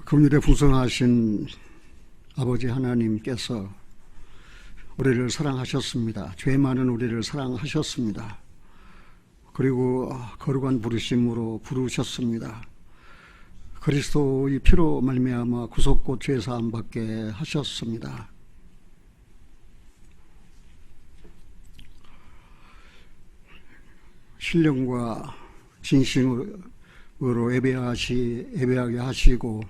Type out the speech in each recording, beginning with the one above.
긍휼에 풍성하신 아버지 하나님께서 우리를 사랑하셨습니다. 죄 많은 우리를 사랑하셨습니다. 그리고 거룩한 부르심으로 부르셨습니다. 그리스도의 피로 말미암아 구속고 죄사함 받게 하셨습니다. 신령과 진심으로 예배하게 하시고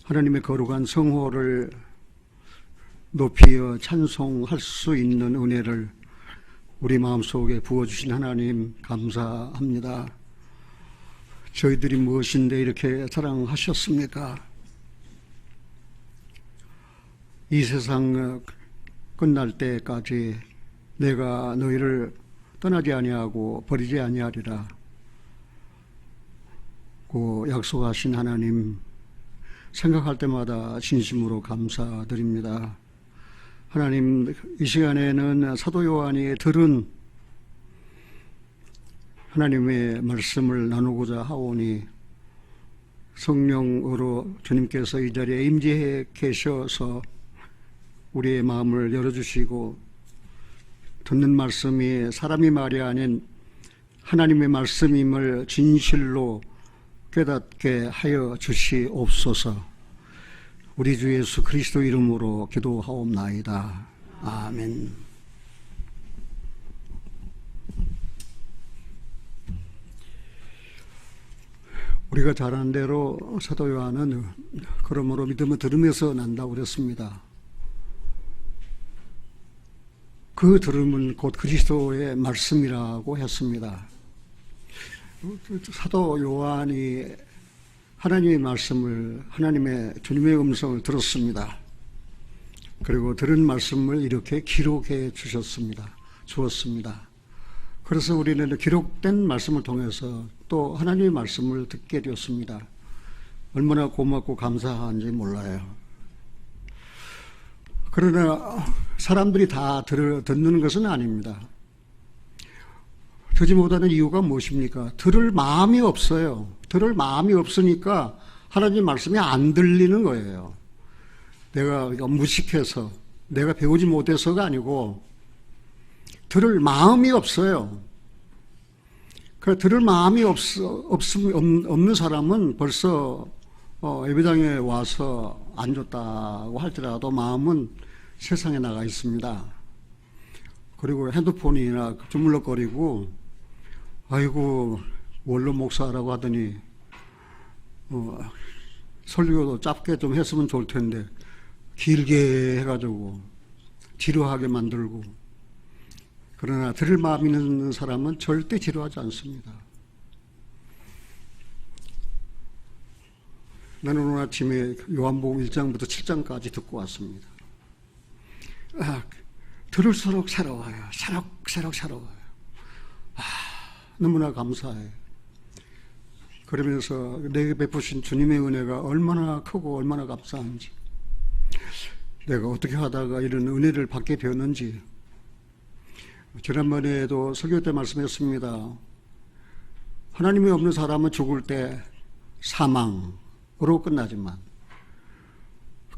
하나님의 거룩한 성호를 높이어 찬송할 수 있는 은혜를 우리 마음속에 부어주신 하나님 감사합니다. 저희들이 무엇인데 이렇게 사랑하셨습니까? 이 세상 끝날 때까지 내가 너희를 떠나지 아니하고 버리지 아니하리라 고 약속하신 하나님, 생각할 때마다 진심으로 감사드립니다. 하나님, 이 시간에는 사도 요한이 들은 하나님의 말씀을 나누고자 하오니 성령으로 주님께서 이 자리에 임재해 계셔서 우리의 마음을 열어주시고 듣는 말씀이 사람이 말이 아닌 하나님의 말씀임을 진실로 깨닫게 하여 주시옵소서. 우리 주 예수 그리스도 이름으로 기도하옵나이다. 아멘. 우리가 잘 아는 대로 사도 요한은 그러므로 믿음은 들음에서 난다고 그랬습니다. 그 들음은 곧 그리스도의 말씀이라고 했습니다. 사도 요한이 하나님의 말씀을, 하나님의 주님의 음성을 들었습니다. 그리고 들은 말씀을 이렇게 기록해 주었습니다. 그래서 우리는 기록된 말씀을 통해서 또 하나님의 말씀을 듣게 되었습니다. 얼마나 고맙고 감사한지 몰라요. 그러나 사람들이 다 듣는 것은 아닙니다. 듣지 못하는 이유가 무엇입니까? 들을 마음이 없어요. 들을 마음이 없으니까 하나님 말씀이 안 들리는 거예요. 내가 무식해서, 내가 배우지 못해서가 아니고 들을 마음이 없어요. 그 들을 마음이 없는 사람은 벌써 예배당에 와서 앉았다고 할지라도 마음은 세상에 나가 있습니다. 그리고 핸드폰이나 주물럭거리고 아이고 원로 목사라고 하더니 설교도 짧게 좀 했으면 좋을 텐데 길게 해가지고 지루하게 만들고. 그러나 들을 마음이 있는 사람은 절대 지루하지 않습니다. 나는 오늘 아침에 요한복음 1장부터 7장까지 듣고 왔습니다. 들을수록 새로워요. 새록새로워요. 너무나 감사해요. 그러면서 내게 베푸신 주님의 은혜가 얼마나 크고 얼마나 감사한지, 내가 어떻게 하다가 이런 은혜를 받게 되었는지. 지난번에도 설교 때 말씀했습니다. 하나님이 없는 사람은 죽을 때 사망으로 끝나지만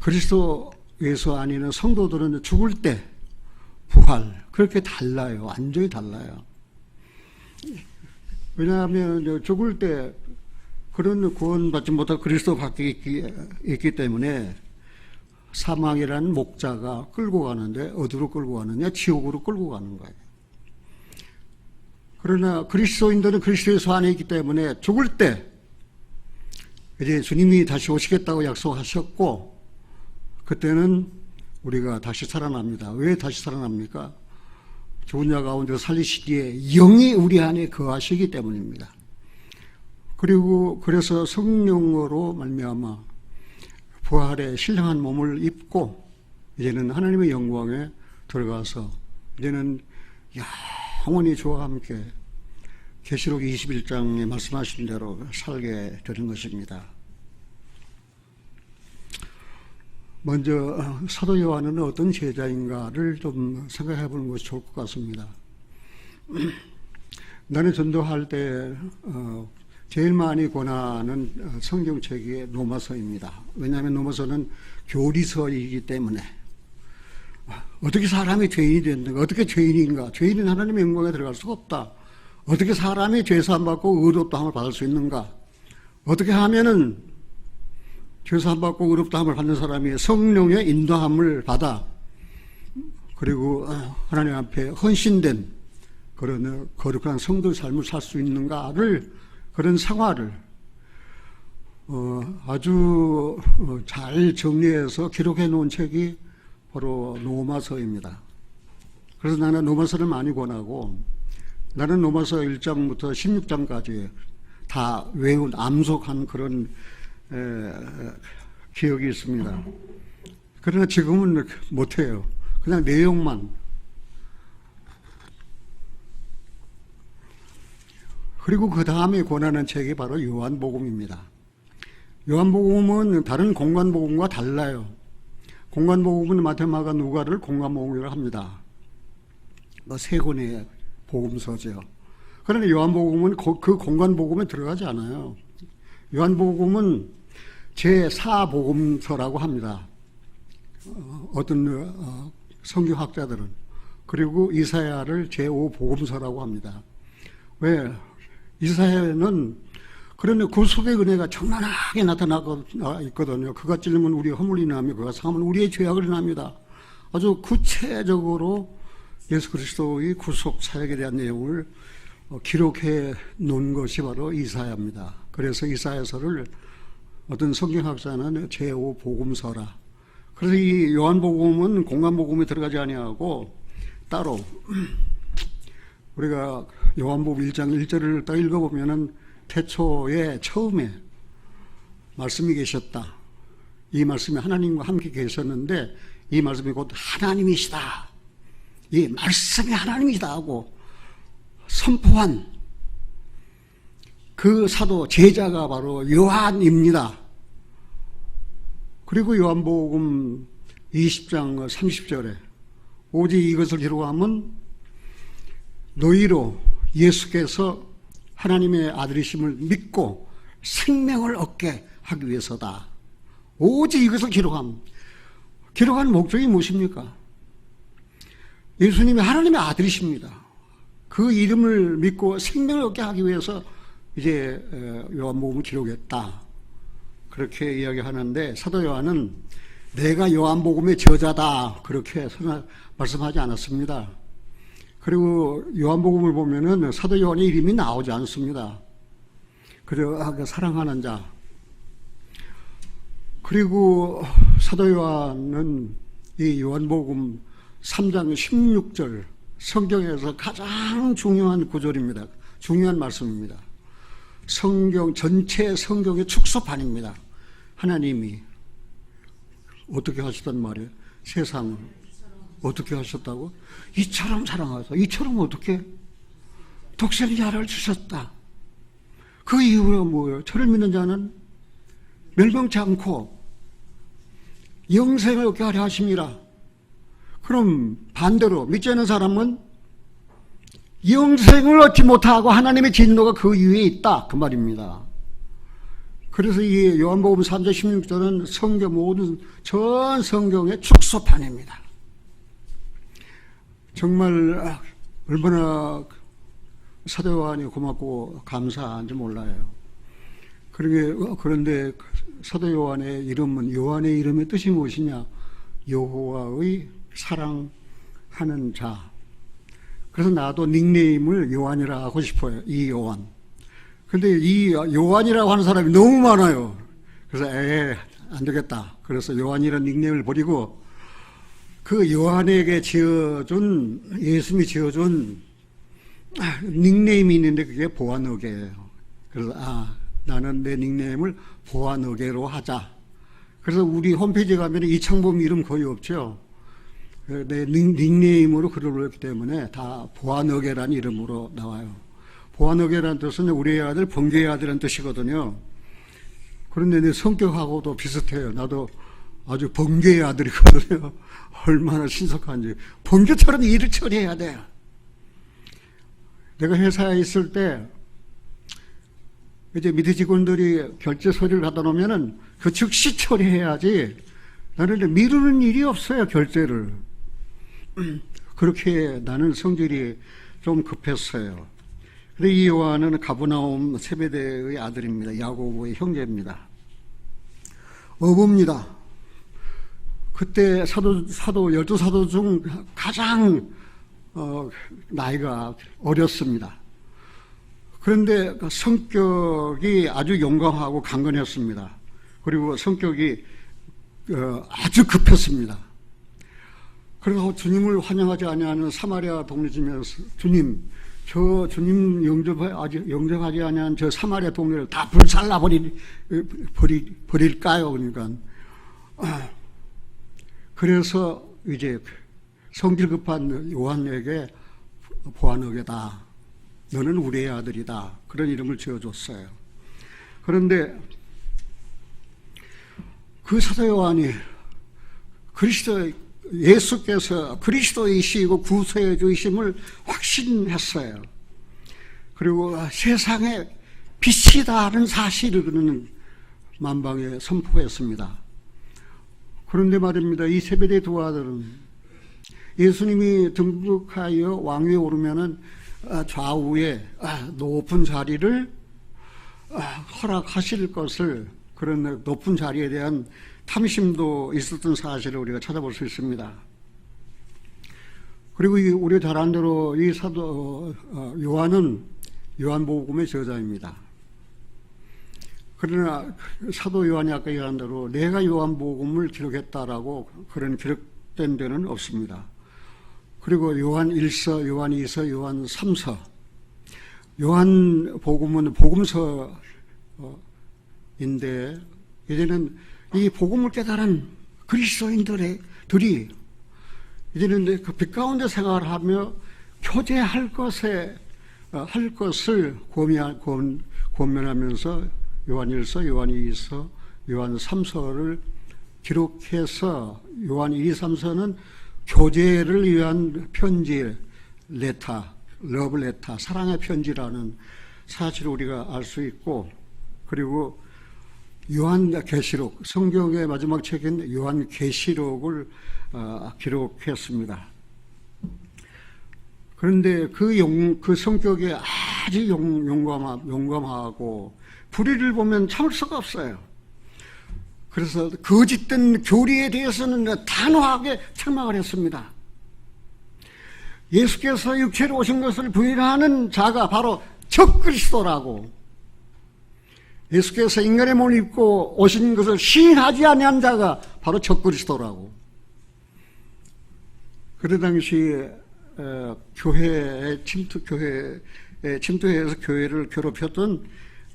그리스도 예수 안에는 성도들은 죽을 때 부활, 그렇게 달라요. 완전히 달라요. 왜냐하면 죽을 때 그런 구원받지 못한 그리스도 밖에 있기 때문에 사망이라는 목자가 끌고 가는데 어디로 끌고 가느냐? 지옥으로 끌고 가는 거예요. 그러나 그리스도인들은 그리스도 예수 안에 있기 때문에 죽을 때 이제 주님이 다시 오시겠다고 약속하셨고 그때는 우리가 다시 살아납니다. 왜 다시 살아납니까? 죽은 자 가운데 살리시기에 영이 우리 안에 거하시기 때문입니다. 그리고 그래서 성령으로 말미암아 부활의 신령한 몸을 입고 이제는 하나님의 영광에 들어가서 이제는 영원히 주와 함께 계시록 21장에 말씀하신 대로 살게 되는 것입니다. 먼저 사도 요한은 어떤 제자인가를 좀 생각해 보는 것이 좋을 것 같습니다. 나는 전도할 때 제일 많이 권하는 성경책이 로마서입니다. 왜냐하면 로마서는 교리서이기 때문에 어떻게 사람이 죄인이 됐는가, 어떻게 죄인인가, 죄인은 하나님의 영광에 들어갈 수가 없다. 어떻게 사람이 죄사함 받고 의롭다함을 받을 수 있는가, 어떻게 하면은 죄사함 받고 의롭다함을 받는 사람이 성령의 인도함을 받아 그리고 하나님 앞에 헌신된 그런 거룩한 성도의 삶을 살 수 있는가를, 그런 생활을 아주 잘 정리해서 기록해 놓은 책이 바로 로마서입니다. 그래서 나는 로마서를 많이 권하고, 나는 로마서 1장부터 16장까지 다 외운, 암송한 그런 기억이 있습니다. 그러나 지금은 못해요. 그냥 내용만. 그리고 그 다음에 권하는 책이 바로 요한복음입니다. 요한복음은 다른 공관복음과 달라요. 공관복음은 마태, 마가, 누가를 공관복음이라고 합니다. 세 권의 복음서죠. 그런데 요한복음은 그 공관복음에 들어가지 않아요. 요한복음은 제4복음서라고 합니다. 어떤 성경학자들은. 그리고 이사야를 제5복음서라고 합니다. 왜? 이사야는 그런데 구속의 은혜가 적나라하게 나타나고 있거든요. 그가 찔리면 우리의 허물이 나며 그가 상하면 우리의 죄악을 인합니다. 아주 구체적으로 예수 그리스도의 구속 사역에 대한 내용을 기록해 놓은 것이 바로 이사야입니다. 그래서 이사야서를 어떤 성경학자는 제5복음서라. 그래서 이 요한복음은 공관복음에 들어가지 아니하고 따로 우리가 요한복음 1장 1절을 딱 읽어보면은 태초에 처음에 말씀이 계셨다. 이 말씀이 하나님과 함께 계셨는데 이 말씀이 곧 하나님이시다. 이 말씀이 하나님이다 하고 선포한 그 사도 제자가 바로 요한입니다. 그리고 요한복음 20장 30절에 오직 이것을 기록하면 너희로 예수께서 하나님의 아들이심을 믿고 생명을 얻게 하기 위해서다. 오직 이것을 기록함. 기록한 목적이 무엇입니까? 예수님이 하나님의 아들이십니다. 그 이름을 믿고 생명을 얻게 하기 위해서 이제 요한복음을 기록했다. 그렇게 이야기하는데 사도 요한은 내가 요한복음의 저자다. 그렇게 말씀하지 않았습니다. 그리고 요한복음을 보면은 사도 요한의 이름이 나오지 않습니다. 그래서 사랑하는 자. 그리고 사도 요한은 이 요한복음 3장 16절 성경에서 가장 중요한 구절입니다. 중요한 말씀입니다. 성경 전체 성경의 축소판입니다. 하나님이 어떻게 하셨단 말이에요? 세상을 어떻게 하셨다고? 이처럼 사랑하셔서 이처럼 어떻게 독생자를 자를 주셨다. 그 이유가 뭐예요? 저를 믿는 자는 멸망치 않고 영생을 얻게 하려 하심이라. 그럼 반대로 믿지 않는 사람은 영생을 얻지 못하고 하나님의 진노가 그 위에 있다. 그 말입니다. 그래서 이 요한복음 3장 16절은 성경 모든 전 성경의 축소판입니다. 정말 얼마나 사도 요한이 고맙고 감사한지 몰라요. 그런데 사도 요한의 이름은, 요한의 이름의 뜻이 무엇이냐? 여호와의 사랑하는 자. 그래서 나도 닉네임을 요한이라 하고 싶어요. 이 요한. 근데 이 요한이라고 하는 사람이 너무 많아요. 그래서 안 되겠다. 그래서 요한이라는 닉네임을 버리고 그 요한에게 지어준, 예수님이 지어준 닉네임이 있는데 그게 보아너게예요. 그래서 나는 내 닉네임을 보아너게로 하자. 그래서 우리 홈페이지에 가면 이창범 이름 거의 없죠. 내 닉네임으로 글을 올렸기 때문에 다 보아너게라는 이름으로 나와요. 보아너게라는 뜻은 우리의 아들, 번개의 아들이라는 뜻이거든요. 그런데 내 성격하고도 비슷해요. 나도 아주 번개의 아들이거든요. 얼마나 신속한지. 번개처럼 일을 처리해야 돼요. 내가 회사에 있을 때 이제 밑에 직원들이 결제 서류를 갖다 놓으면은 그 즉시 처리해야지 나는 미루는 일이 없어요, 결제를. 그렇게 나는 성질이 좀 급했어요. 근데 이 요한은 가브나움 세베대의 아들입니다. 야고보의 형제입니다. 어부입니다. 그때 열두 사도 중 가장 나이가 어렸습니다. 그런데 그 성격이 아주 용감하고 강건했습니다. 그리고 성격이 아주 급했습니다. 그래서 주님을 환영하지 아니하는 사마리아 동네지면서 주님 영접하지 아니한 저 사마리아 동네를 다 불살라 버릴까요? 그러니까 그래서 이제 성질 급한 요한에게 보아너게다, 너는 우리의 아들이다, 그런 이름을 지어줬어요. 그런데 그 사도 요한이 예수께서 그리스도이시고 구세의 주이심을 확신했어요. 그리고 세상에 빛이다는 사실을 그는 만방에 선포했습니다. 그런데 말입니다, 이 세베대 두 아들은 예수님이 등극하여 왕위에 오르면은 좌우에 높은 자리를 허락하실 것을, 그런 높은 자리에 대한 탐심도 있었던 사실을 우리가 찾아볼 수 있습니다. 그리고 우리 잘 아는 대로 이 사도 요한은 요한복음의 저자입니다. 그러나 사도 요한이 아까 얘기한 대로 내가 요한복음을 기록했다라고 그런 기록된 데는 없습니다. 그리고 요한 1서, 요한 2서, 요한 3서, 요한복음은 복음서인데 이제는 이 복음을 깨달은 그리스도인들이 이제는 그 빛 가운데 생활하며 교제할 할 것을 권면하면서 요한 1서, 요한 2서, 요한 3서를 기록해서 요한 2, 3서는 교제를 위한 편지, 러브 레터, 사랑의 편지라는 사실을 우리가 알 수 있고, 그리고 요한계시록, 성경의 마지막 책인 요한계시록을 기록했습니다. 그런데 그 성격이 아주 용감하고 불의를 보면 참을 수가 없어요. 그래서 거짓된 교리에 대해서는 단호하게 책망을 했습니다. 예수께서 육체로 오신 것을 부인하는 자가 바로 적그리스도라고, 예수께서 인간의 몸을 입고 오신 것을 시인하지 아니한 자가 바로 적그리스도라고. 그때 당시에 교회에 침투해서 교회를 괴롭혔던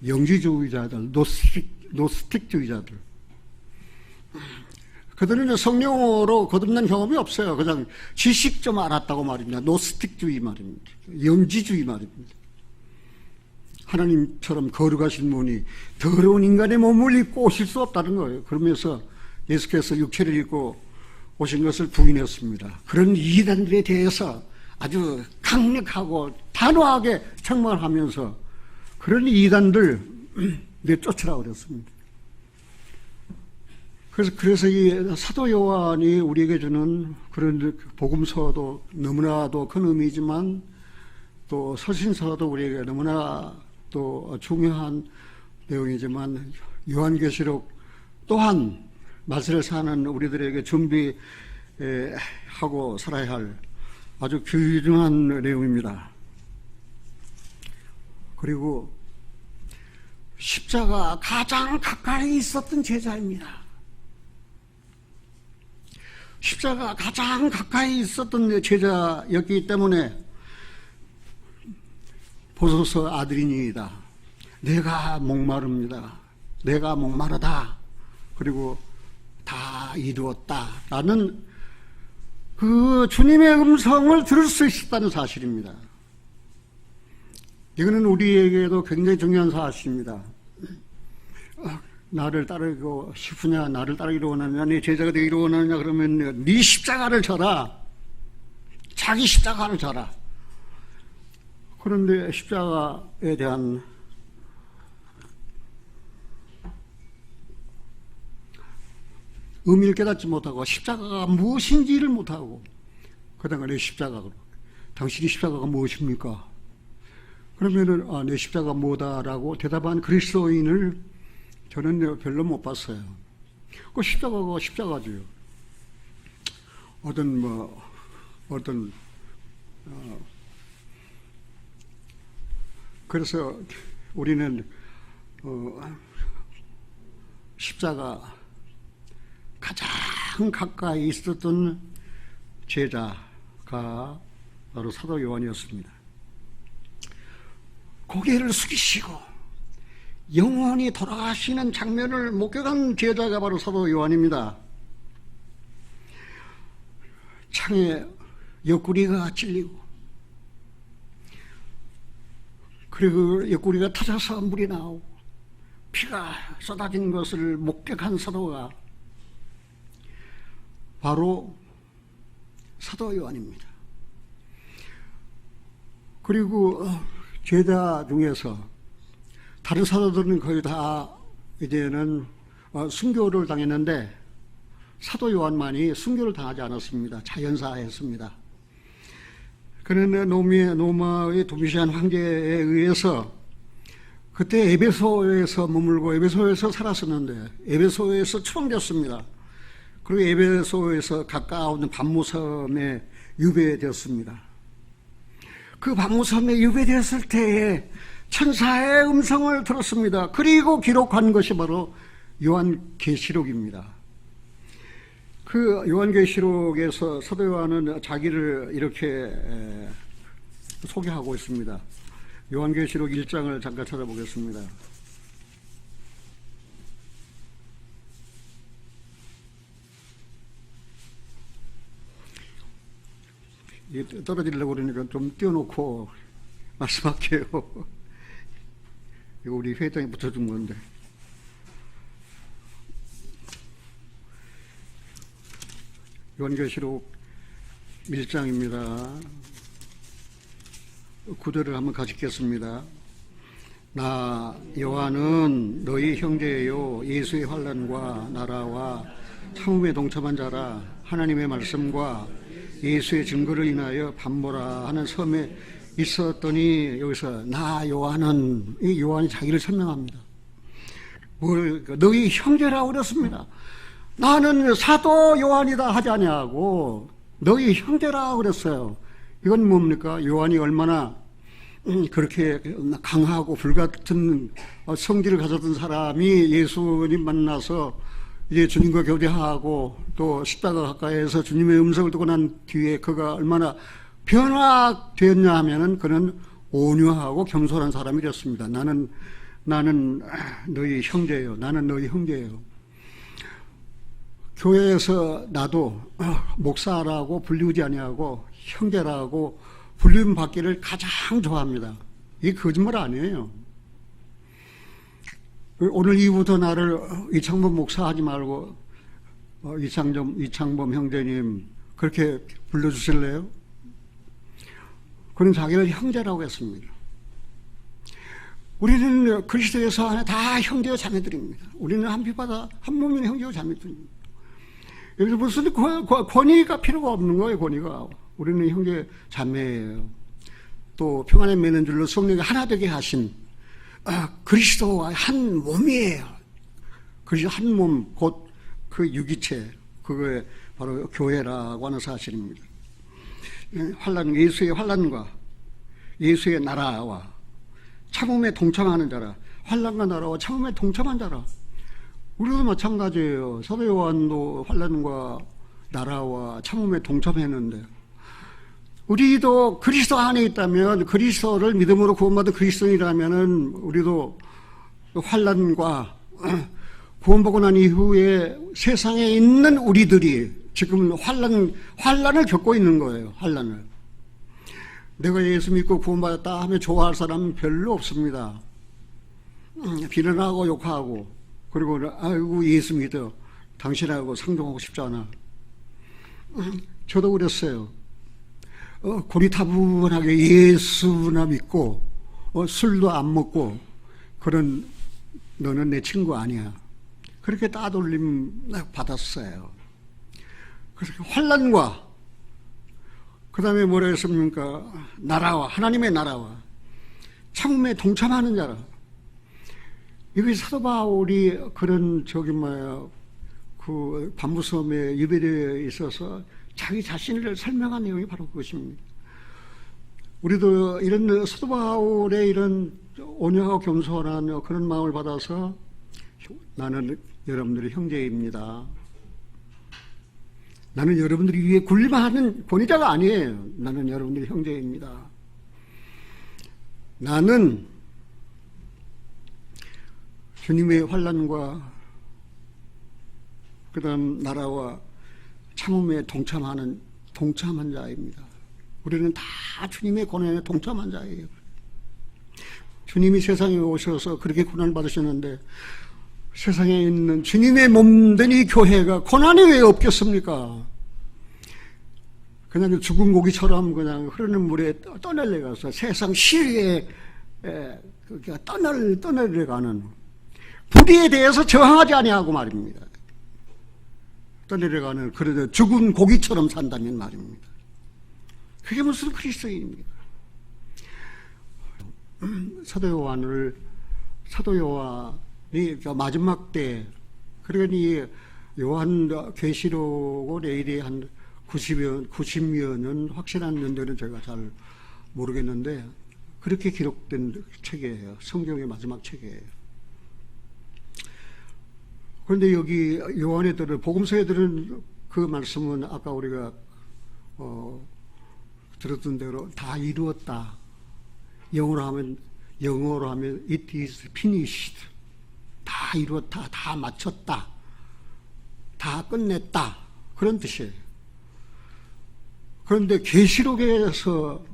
영지주의자들, 노스틱주의자들, 그들은 성령으로 거듭난 경험이 없어요. 그냥 지식 좀 알았다고 말입니다. 노스틱주의 말입니다. 영지주의 말입니다. 하나님처럼 거룩하신 분이 더러운 인간의 몸을 입고 오실 수 없다는 거예요. 그러면서 예수께서 육체를 입고 오신 것을 부인했습니다. 그런 이단들에 대해서 아주 강력하고 단호하게 책망을 하면서 그런 이단들 내쫓으라고 그랬습니다. 그래서 이 사도 요한이 우리에게 주는 그런 복음서도 너무나도 큰 의미이지만 또 서신서도 우리에게 너무나 또 중요한 내용이지만 요한계시록 또한 말세를 사는 우리들에게 준비하고 살아야 할 아주 귀중한 내용입니다. 그리고 십자가 가장 가까이 있었던 제자입니다. 십자가 가장 가까이 있었던 제자였기 때문에 보소서 아들이니이다. 내가 목마릅니다. 내가 목마르다. 그리고 다 이루었다. 라는 그 주님의 음성을 들을 수 있었다는 사실입니다. 이거는 우리에게도 굉장히 중요한 사실입니다. 나를 따르고 싶으냐, 나를 따르기를 원하느냐, 네 제자가 되기를 원하느냐, 그러면 네 십자가를 져라. 자기 십자가를 져라. 그런데 십자가에 대한 의미를 깨닫지 못하고 십자가가 무엇인지를 못하고 그다음에 내 십자가로 당신이 십자가가 무엇입니까? 그러면은 내 십자가 뭐다라고 대답한 그리스도인을 저는 별로 못 봤어요. 그 십자가가 십자가죠. 그래서 우리는 십자가 가장 가까이 있었던 제자가 바로 사도 요한이었습니다. 고개를 숙이시고 영원히 돌아가시는 장면을 목격한 제자가 바로 사도 요한입니다. 창에 옆구리가 찔리고 그리고 옆구리가 터져서 물이 나오고 피가 쏟아진 것을 목격한 사도가 바로 사도 요한입니다. 그리고 제자 중에서 다른 사도들은 거의 다 이제는 순교를 당했는데 사도 요한만이 순교를 당하지 않았습니다. 자연사했습니다. 그는 로마의 도미시안 황제에 의해서 그때 에베소에서 머물고 에베소에서 살았었는데 에베소에서 추방되었습니다. 그리고 에베소에서 가까운 밤무섬에 유배되었습니다. 그 밤무섬에 유배되었을 때에 천사의 음성을 들었습니다. 그리고 기록한 것이 바로 요한계시록입니다. 그 요한계시록에서 사도 요한은 자기를 이렇게 소개하고 있습니다. 요한계시록 1장을 잠깐 찾아보겠습니다. 이게 떨어지려고 그러니까 좀 띄워놓고 말씀할게요. 이거 우리 회장이 붙여준 건데. 요한계시록 1장입니다. 구절을 한번 가지겠습니다. 나 요한은 너희 형제요 예수의 환난과 나라와 참음에 동참한 자라. 하나님의 말씀과 예수의 증거를 인하여 반모라 하는 섬에 있었더니, 여기서 나 요한은, 이 요한이 자기를 설명합니다. 너희 형제라고 그랬습니다. 나는 사도 요한이다 하지 아니하고 너희 형제라고 그랬어요. 이건 뭡니까? 요한이 얼마나 그렇게 강하고 불같은 성질을 가졌던 사람이 예수님 만나서 이제 주님과 교제하고 또 십자가 가까이에서 주님의 음성을 듣고 난 뒤에 그가 얼마나 변화되었냐 하면은 그는 온유하고 겸손한 사람이 되었습니다. 나는 너희 형제예요. 나는 너희 형제예요. 교회에서 나도 목사라고 불리우지 아니하고 형제라고 불림 받기를 가장 좋아합니다. 이게 거짓말 아니에요. 오늘 이후부터 나를 이창범 목사 하지 말고 이창범 형제님 그렇게 불러주실래요? 그는 자기를 형제라고 했습니다. 우리는 그리스도에서 안에 다 형제와 자매들입니다. 우리는 한 피바다 한 몸인 형제와 자매들입니다. 여기서 무슨 권위가 필요가 없는 거예요. 권위가. 우리는 형제 자매예요. 또 평안에 매는 줄로 성령이 하나 되게 하신 그리스도와 한 몸이에요. 그리스도 한 몸, 곧 그 유기체, 그거에 바로 교회라고 하는 사실입니다. 환난, 예수의 환난과 예수의 나라와 참음에 동참하는 자라. 환난과 나라와 참음에 동참한 자라. 우리도 마찬가지예요. 사도 요한도 환난과 나라와 참음에 동참했는데, 우리도 그리스도 안에 있다면, 그리스도를 믿음으로 구원받은 그리스도인이라면은 우리도 환난과 구원받고 난 이후에 세상에 있는 우리들이 지금 환난을 겪고 있는 거예요. 환난을. 내가 예수 믿고 구원받았다 하면 좋아할 사람은 별로 없습니다. 비난하고 욕하고, 그리고 아이고 예수 믿어, 당신하고 상종하고 싶지 않아. 저도 그랬어요. 고리타분하게 예수나 믿고 술도 안 먹고 그런, 너는 내 친구 아니야. 그렇게 따돌림 받았어요. 그래서 환난과 그 다음에 뭐라 했습니까? 나라와 하나님의 나라와 참음에 동참하는 자라. 여기 사도 바울이 그런 그 반부섬에 유배되어 있어서 자기 자신을 설명한 내용이 바로 그것입니다. 우리도 이런 사도 바울의 이런 온유하고 겸손한 그런 마음을 받아서 나는 여러분들의 형제입니다. 나는 여러분들이 위에 군림하는 권위자가 아니에요. 나는 여러분들의 형제입니다. 나는 주님의 환난과 그 다음 나라와 참음에 동참한 자입니다. 우리는 다 주님의 고난에 동참한 자예요. 주님이 세상에 오셔서 그렇게 고난을 받으셨는데 세상에 있는 주님의 몸된 이 교회가 고난이 왜 없겠습니까? 그냥 죽은 고기처럼 그냥 흐르는 물에 떠내려가서 세상 시위에 떠내려가는 불의에 대해서 저항하지 아니하고 말입니다. 떠내려가는 그래도 죽은 고기처럼 산다면 말입니다. 그게 무슨 그리스도인입니까? 사도 요한이 마지막 때, 그러니 요한 계시록고 내일이 한 90여 년 확실한 연도는 제가 잘 모르겠는데 그렇게 기록된 책이에요. 성경의 마지막 책이에요. 그런데 여기 요한에 들은 복음서에 들은 그 말씀은 아까 우리가 들었던 대로 다 이루었다. 영어로 하면 it is finished. 다 이루었다. 다 마쳤다. 다 끝냈다. 그런 뜻이에요. 그런데 계시록에서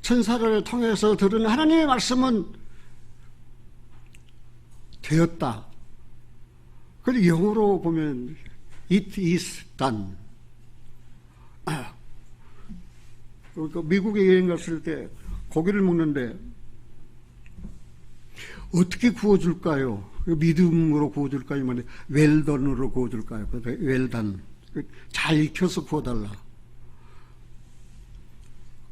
천사를 통해서 들은 하나님의 말씀은 되었다. 그런데 영어로 보면 it is done. 미국에 여행 갔을 때 고기를 먹는데 어떻게 구워줄까요? 믿음으로 구워줄까요? 웰던으로 구워줄까요? 웰던. 잘 익혀서 구워달라.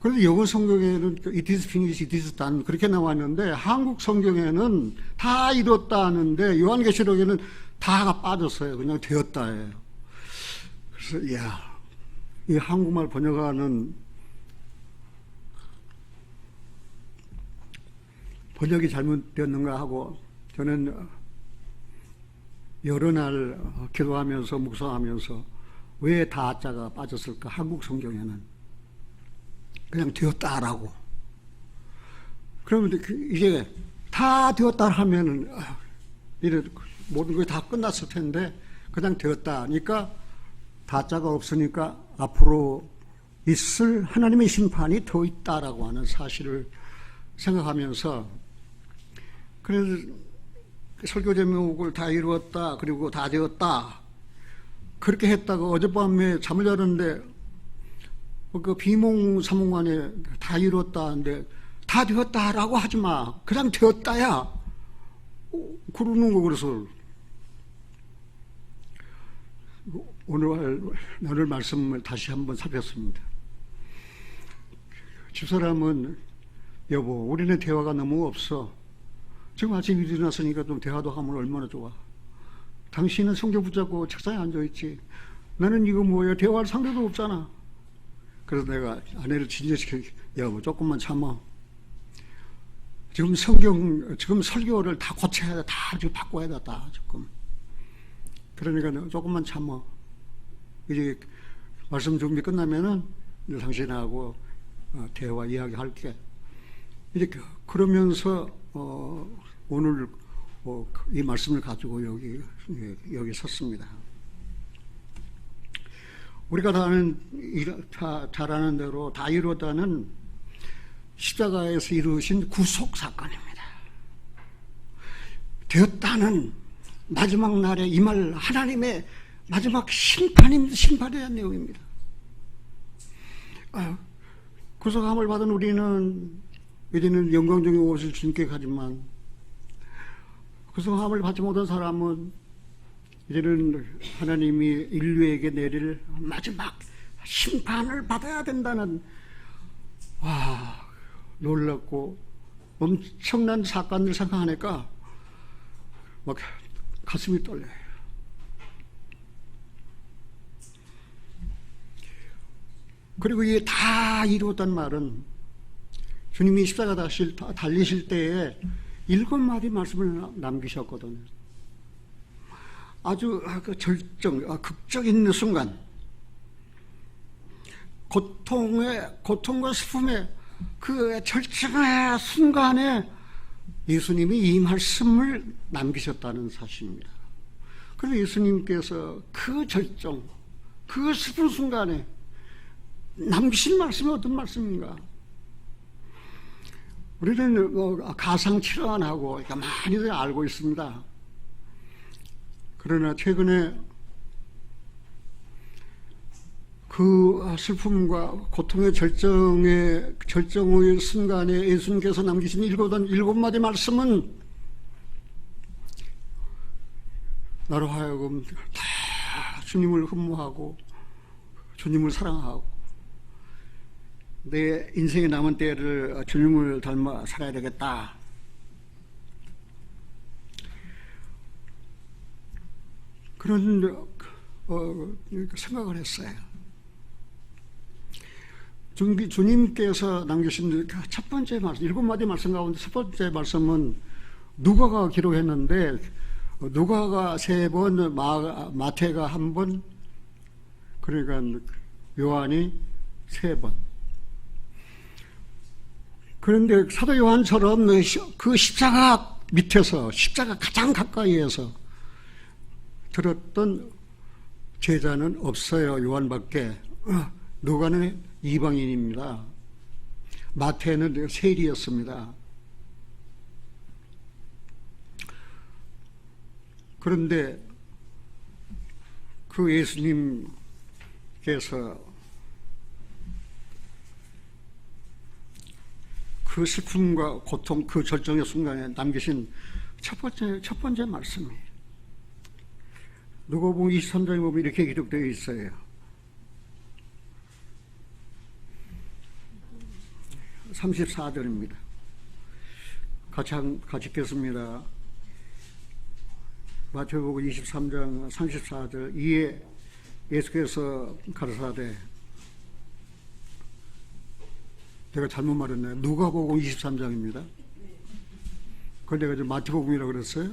그런데 영어 성경에는 it is finished, it is done 그렇게 나왔는데 한국 성경에는 다 이뤘다 하는데 요한계시록에는 다가 빠졌어요. 그냥 되었다예요. 그래서 이 한국말 번역하는 번역이 잘못되었는가 하고 저는 여러 날 기도하면서 묵상하면서 왜 다자가 빠졌을까? 한국 성경에는 그냥 되었다라고. 그러면 이제 다 되었다 하면은 모든 게 다 끝났을 텐데 그냥 되었다 하니까 다자가 없으니까 앞으로 있을 하나님의 심판이 더 있다라고 하는 사실을 생각하면서 그래서 설교 제목을 다 이루었다 그리고 다 되었다 그렇게 했다가 어젯밤에 잠을 자는데 그 비몽사몽간에 다 이뤘다 하는데 다 되었다라고 하지 마. 그냥 되었다야. 그러는 거. 그래서 오늘 말씀을 다시 한번 살폈습니다. 집사람은 여보 우리는 대화가 너무 없어. 지금 아침 일어났으니까 좀 대화도 하면 얼마나 좋아. 당신은 성경 붙잡고 책상에 앉아있지. 나는 이거 뭐야 대화할 상대도 없잖아. 그래서 내가 아내를 진정시켜 여보 조금만 참아. 지금 설교를 다 고쳐야 돼. 다 지금 바꿔야 돼. 다 지금. 그러니까 조금만 참아. 이제 말씀 준비 끝나면은 당신하고 대화 이야기할게. 이제 그러면서 오늘 이 말씀을 가지고 여기 섰습니다. 우리가 잘 아는 대로 다 이루었다는 십자가에서 이루신 구속 사건입니다. 되었다는 마지막 날에 임할 하나님의 마지막 심판에 대한 내용입니다. 구속함을 받은 우리는 이제는 영광중에 오실 주님께 가지만 구속함을 받지 못한 사람은 이제는 하나님이 인류에게 내릴 마지막 심판을 받아야 된다는 놀랍고 엄청난 사건을 생각하니까 막 가슴이 떨려요. 그리고 이게 다 이루었단 말은 주님이 십자가 달리실 때에 7마디 말씀을 남기셨거든요. 아주 그 극적인 순간, 고통과 슬픔의 그 절정의 순간에 예수님이 이 말씀을 남기셨다는 사실입니다. 그래서 예수님께서 그 절정, 그 슬픈 순간에 남기신 말씀이 어떤 말씀인가? 우리는 가상칠환하고 많이들 알고 있습니다. 그러나 최근에 그 슬픔과 고통의 절정의 순간에 예수님께서 남기신 7마디 말씀은 나로 하여금 다 주님을 흠모하고 주님을 사랑하고 내 인생의 남은 때를 주님을 닮아 살아야 되겠다. 그런 생각을 했어요. 주님께서 남기신 첫 번째 말씀, 7마디 말씀 가운데 첫 번째 말씀은 누가가 기록했는데, 누가가 3번, 마태가 1번, 그러니까 요한이 3번. 그런데 사도 요한처럼 그 십자가 밑에서, 십자가 가장 가까이에서 들었던 제자는 없어요. 요한밖에. 누가는 이방인입니다. 마태는 세리였습니다. 그런데 그 예수님께서 그 슬픔과 고통, 그 절정의 순간에 남기신 첫 번째 말씀이에요. 누가복음 23장에 보면 이렇게 기록되어 있어요. 34절입니다. 같이 읽겠습니다. 마태복음 23장 34절. 이에 예수께서 가르사대, 내가 잘못 말했나요? 누가복음 23장입니다. 그걸 내가 지금 마태복음이라고 그랬어요?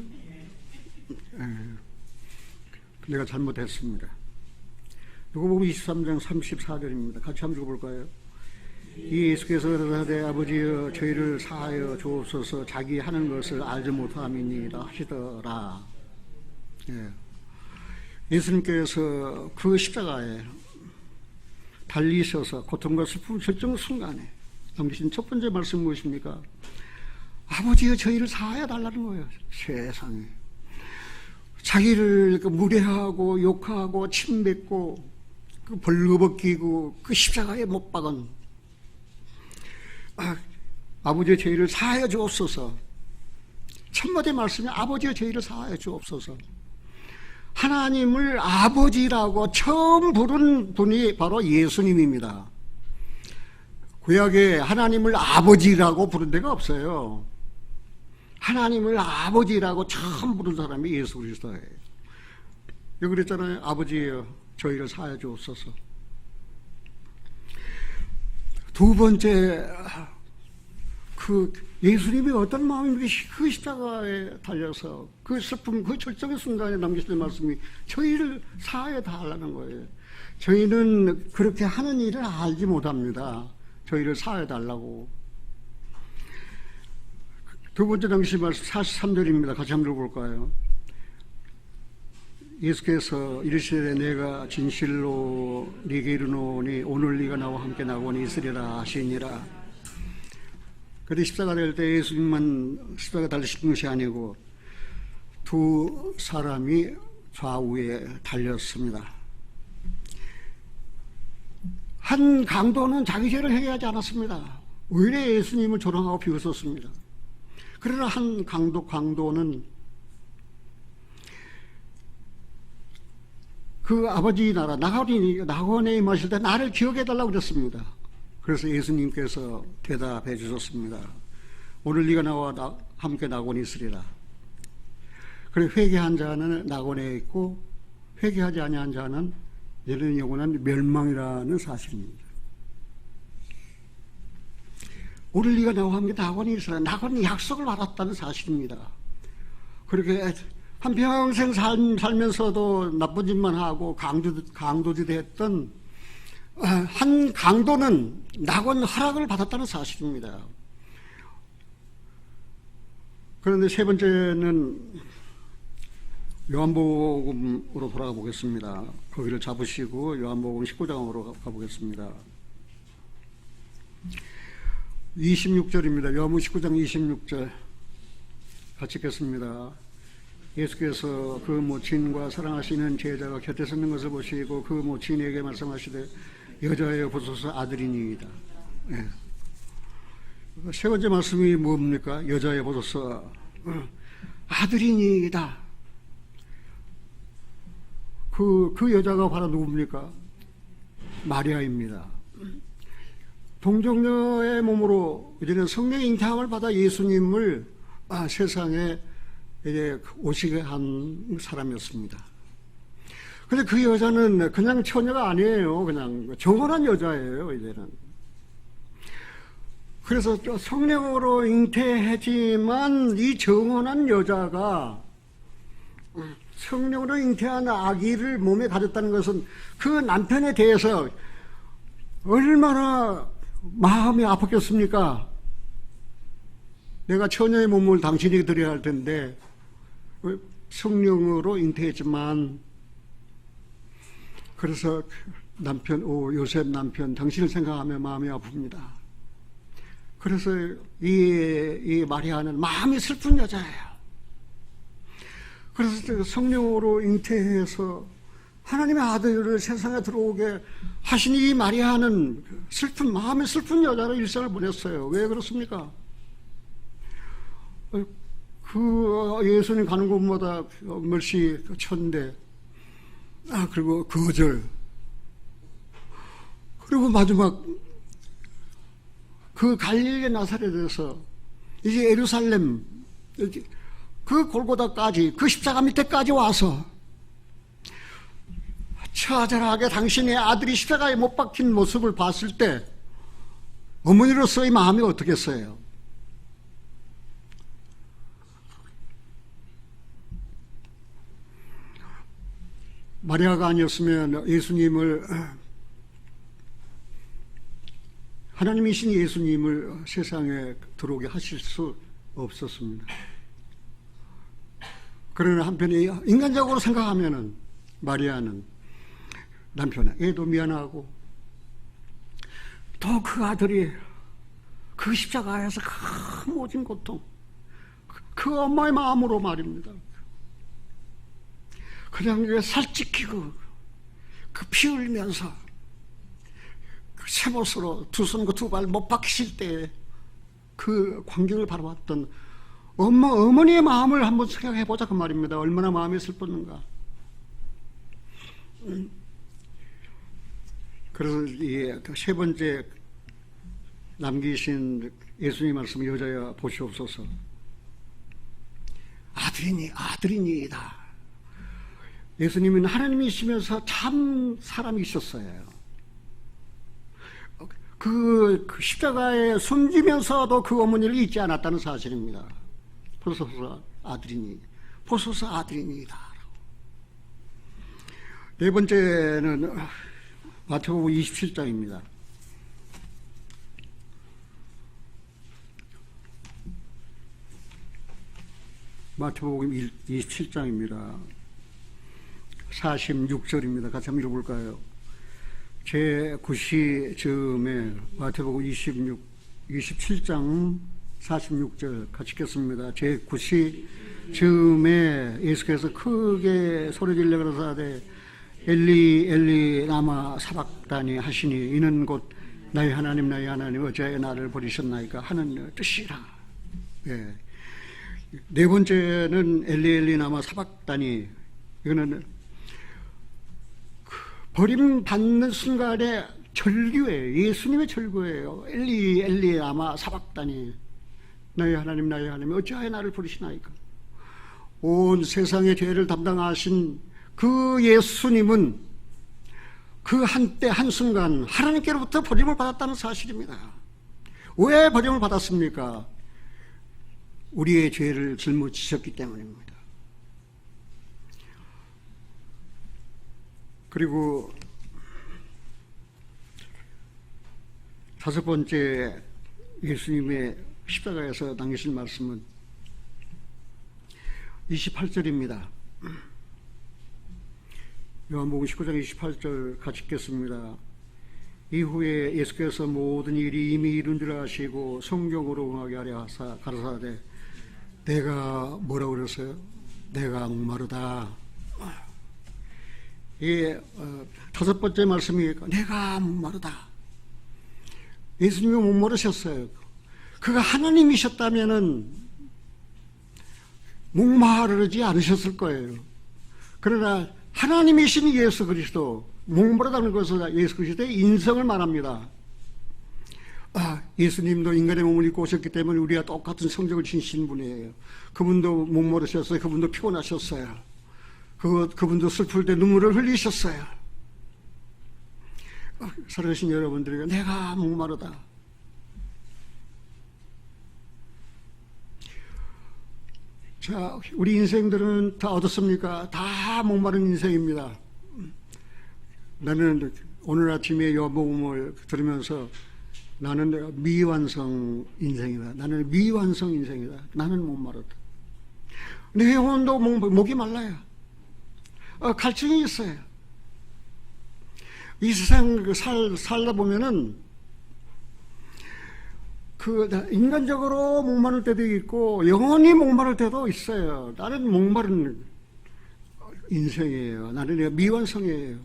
내가 잘못했습니다. 누가복음 23장 34절입니다. 같이 한번 읽어볼까요? 이 예수께서 가르사대 아버지여 저희를 사하여 주옵소서 자기 하는 것을 알지 못함이니이다 하시더라. 예수님께서 그 십자가에 달리셔서 고통과 슬픔 절정 순간에 남기신 첫 번째 말씀 무엇입니까? 아버지여 저희를 사하여 달라는 거예요. 세상에 자기를 무례하고 욕하고 침뱉고 그 벌거벗기고 그 십자가에 못 박은 아버지의 저희를 사하여 주옵소서. 첫마디 말씀이 아버지의 저희를 사하여 주옵소서. 하나님을 아버지라고 처음 부른 분이 바로 예수님입니다. 구약에 하나님을 아버지라고 부른 데가 없어요. 하나님을 아버지라고 처음 부른 사람이 예수 그리스도예요. 여기 그랬잖아요. 아버지여 저희를 사하여 주옵소서. 두 번째, 그 예수님이 어떤 마음인지 그 십자가에 달려서 그 슬픔, 그 절정의 순간에 남기신 말씀이 저희를 사하여 달라는 거예요. 저희는 그렇게 하는 일을 알지 못합니다. 저희를 사하여 달라고. 두 번째 남기신 말씀 43절입니다. 같이 한번 읽어볼까요? 예수께서 이르시되 내가 진실로 네게 이르노니 오늘 네가 나와 함께 낙원에 있으리라 하시니라. 그런데 십자가 될 때 예수님만 십자가 달리신 것이 아니고 두 사람이 좌우에 달렸습니다. 한 강도는 자기 죄를 회개하지 않았습니다. 오히려 예수님을 조롱하고 비웃었습니다. 그러나 한 강도는 그 아버지 나라 낙원에 임하실 때 나를 기억해달라고 그랬습니다. 그래서 예수님께서 대답해 주셨습니다. 오늘 네가 나와 함께 낙원에 있으리라. 그래, 회개한 자는 낙원에 있고 회개하지 아니한 자는 이런 영원한 멸망이라는 사실입니다. 오늘 네가 나와 함께 낙원에 있으라. 낙원은 약속을 받았다는 사실입니다. 그렇게 한평생 살면서도 나쁜 짓만 하고 강도지 됐던 한 강도는 낙원 허락을 받았다는 사실입니다. 그런데 세 번째는 요한복음으로 돌아가 보겠습니다. 거기를 잡으시고 요한복음 19장으로 가보겠습니다. 26절입니다. 요한복음 19장 26절 같이 읽겠습니다. 예수께서 그 모친과 사랑하시는 제자가 곁에 서는 것을 보시고 그 모친에게 말씀하시되 여자여 보소서 아들이니이다. 네. 세 번째 말씀이 뭡니까? 여자여 보소서 아들이니이다. 그 여자가 바로 누굽니까? 마리아입니다. 동정녀의 몸으로 이제는 성령의 잉태함을 받아 예수님을 세상에 이제 오시게 한 사람이었습니다. 근데 그 여자는 그냥 처녀가 아니에요. 그냥 정혼한 여자예요, 이제는. 그래서 성령으로 잉태했지만 이 정혼한 여자가 성령으로 잉태한 아기를 몸에 가졌다는 것은 그 남편에 대해서 얼마나 마음이 아팠겠습니까? 내가 처녀의 몸을 당신에게 드려야 할 텐데 성령으로 잉태했지만 그래서 남편 요셉 남편 당신을 생각하며 마음이 아픕니다. 그래서 이 마리아는 마음이 슬픈 여자예요. 그래서 성령으로 잉태해서 하나님의 아들을 세상에 들어오게 하신 이 마리아는 마음이 슬픈 여자로 일생을 보냈어요. 왜 그렇습니까? 그 예수님 가는 곳마다 멀시 천대, 그리고 거절, 그리고 마지막 그 갈릴리 나사렛에서 이제 예루살렘 그 골고다까지 그 십자가 밑에까지 와서 처절하게 당신의 아들이 십자가에 못 박힌 모습을 봤을 때 어머니로서의 마음이 어떻겠어요? 마리아가 아니었으면 하나님이신 예수님을 세상에 들어오게 하실 수 없었습니다. 그러나 한편에 인간적으로 생각하면은 마리아는 남편에게도 미안하고 또 그 아들이 그 십자가에서 큰 모진 고통, 그 엄마의 마음으로 말입니다. 그냥 살찌키고 그 피 흘리면서 그 새못으로 두 손과 두 발 못 박히실 때 그 광경을 바라봤던 어머니의 마음을 한번 생각해 보자 그 말입니다. 얼마나 마음이 슬펐는가. 그래서 이 세 번째 남기신 예수님 말씀 여자여 보시옵소서 아들이니이다. 예수님은 하나님이시면서 참 사람이셨어요. 그 십자가에 숨지면서도 그 어머니를 잊지 않았다는 사실입니다. 보소서 아들이니이다. 네 번째는 마태복음 27장입니다. 마태복음 27장입니다. 46절입니다. 같이 한번 읽어볼까요? 제9시 즈음에 마태복음 27장 46절 같이 읽겠습니다. 제9시 즈음에 예수께서 크게 소리질러 가라사대 엘리 엘리 라마 사박다니 하시니 이는 곧 나의 하나님 어찌하여 나를 버리셨나이까 하는 뜻이라. 예. 네 번째는 엘리 엘리 라마 사박다니, 이거는 버림받는 순간에 절규예요. 예수님의 절규예요. 엘리 엘리 아마 사박다니, 나의 하나님 어찌하여 나를 부르시나이까. 온 세상의 죄를 담당하신 그 예수님은 그 한때 한순간 하나님께로부터 버림을 받았다는 사실입니다. 왜 버림을 받았습니까? 우리의 죄를 짊어지셨기 때문입니다. 그리고 다섯 번째 예수님의 십자가에서 남기신 말씀은 28절입니다. 요한복음 19장 28절 같이 읽겠습니다. 이후에 예수께서 모든 일이 이미 이룬 줄 아시고 성경으로 응하게 하려 하사 가라사대, 내가 뭐라고 그랬어요? 내가 목마르다. 예, 다섯 번째 말씀이 내가 목마르다. 예수님이 목마르셨어요. 그가 하나님이셨다면은 목마르지 않으셨을 거예요. 그러나 하나님이신 예수 그리스도, 목마르다는 것은 예수 그리스도의 인성을 말합니다. 예수님도 인간의 몸을 입고 오셨기 때문에 우리와 똑같은 성적을 지니신 분이에요. 그분도 목마르셨어요. 그분도 피곤하셨어요. 그분도 슬플 때 눈물을 흘리셨어요. 살아계신 여러분들에게 내가 목마르다. 자, 우리 인생들은 다 어떻습니까? 다 목마른 인생입니다. 나는 오늘 아침에 요한복음을 들으면서 나는 미완성 인생이다. 나는 미완성 인생이다. 나는 목마르다. 내 영혼도 목이 말라요. 갈증이 있어요. 이 세상 살다 보면은 인간적으로 목마를 때도 있고 영원히 목마를 때도 있어요. 나는 목마른 인생이에요. 나는 미완성이에요.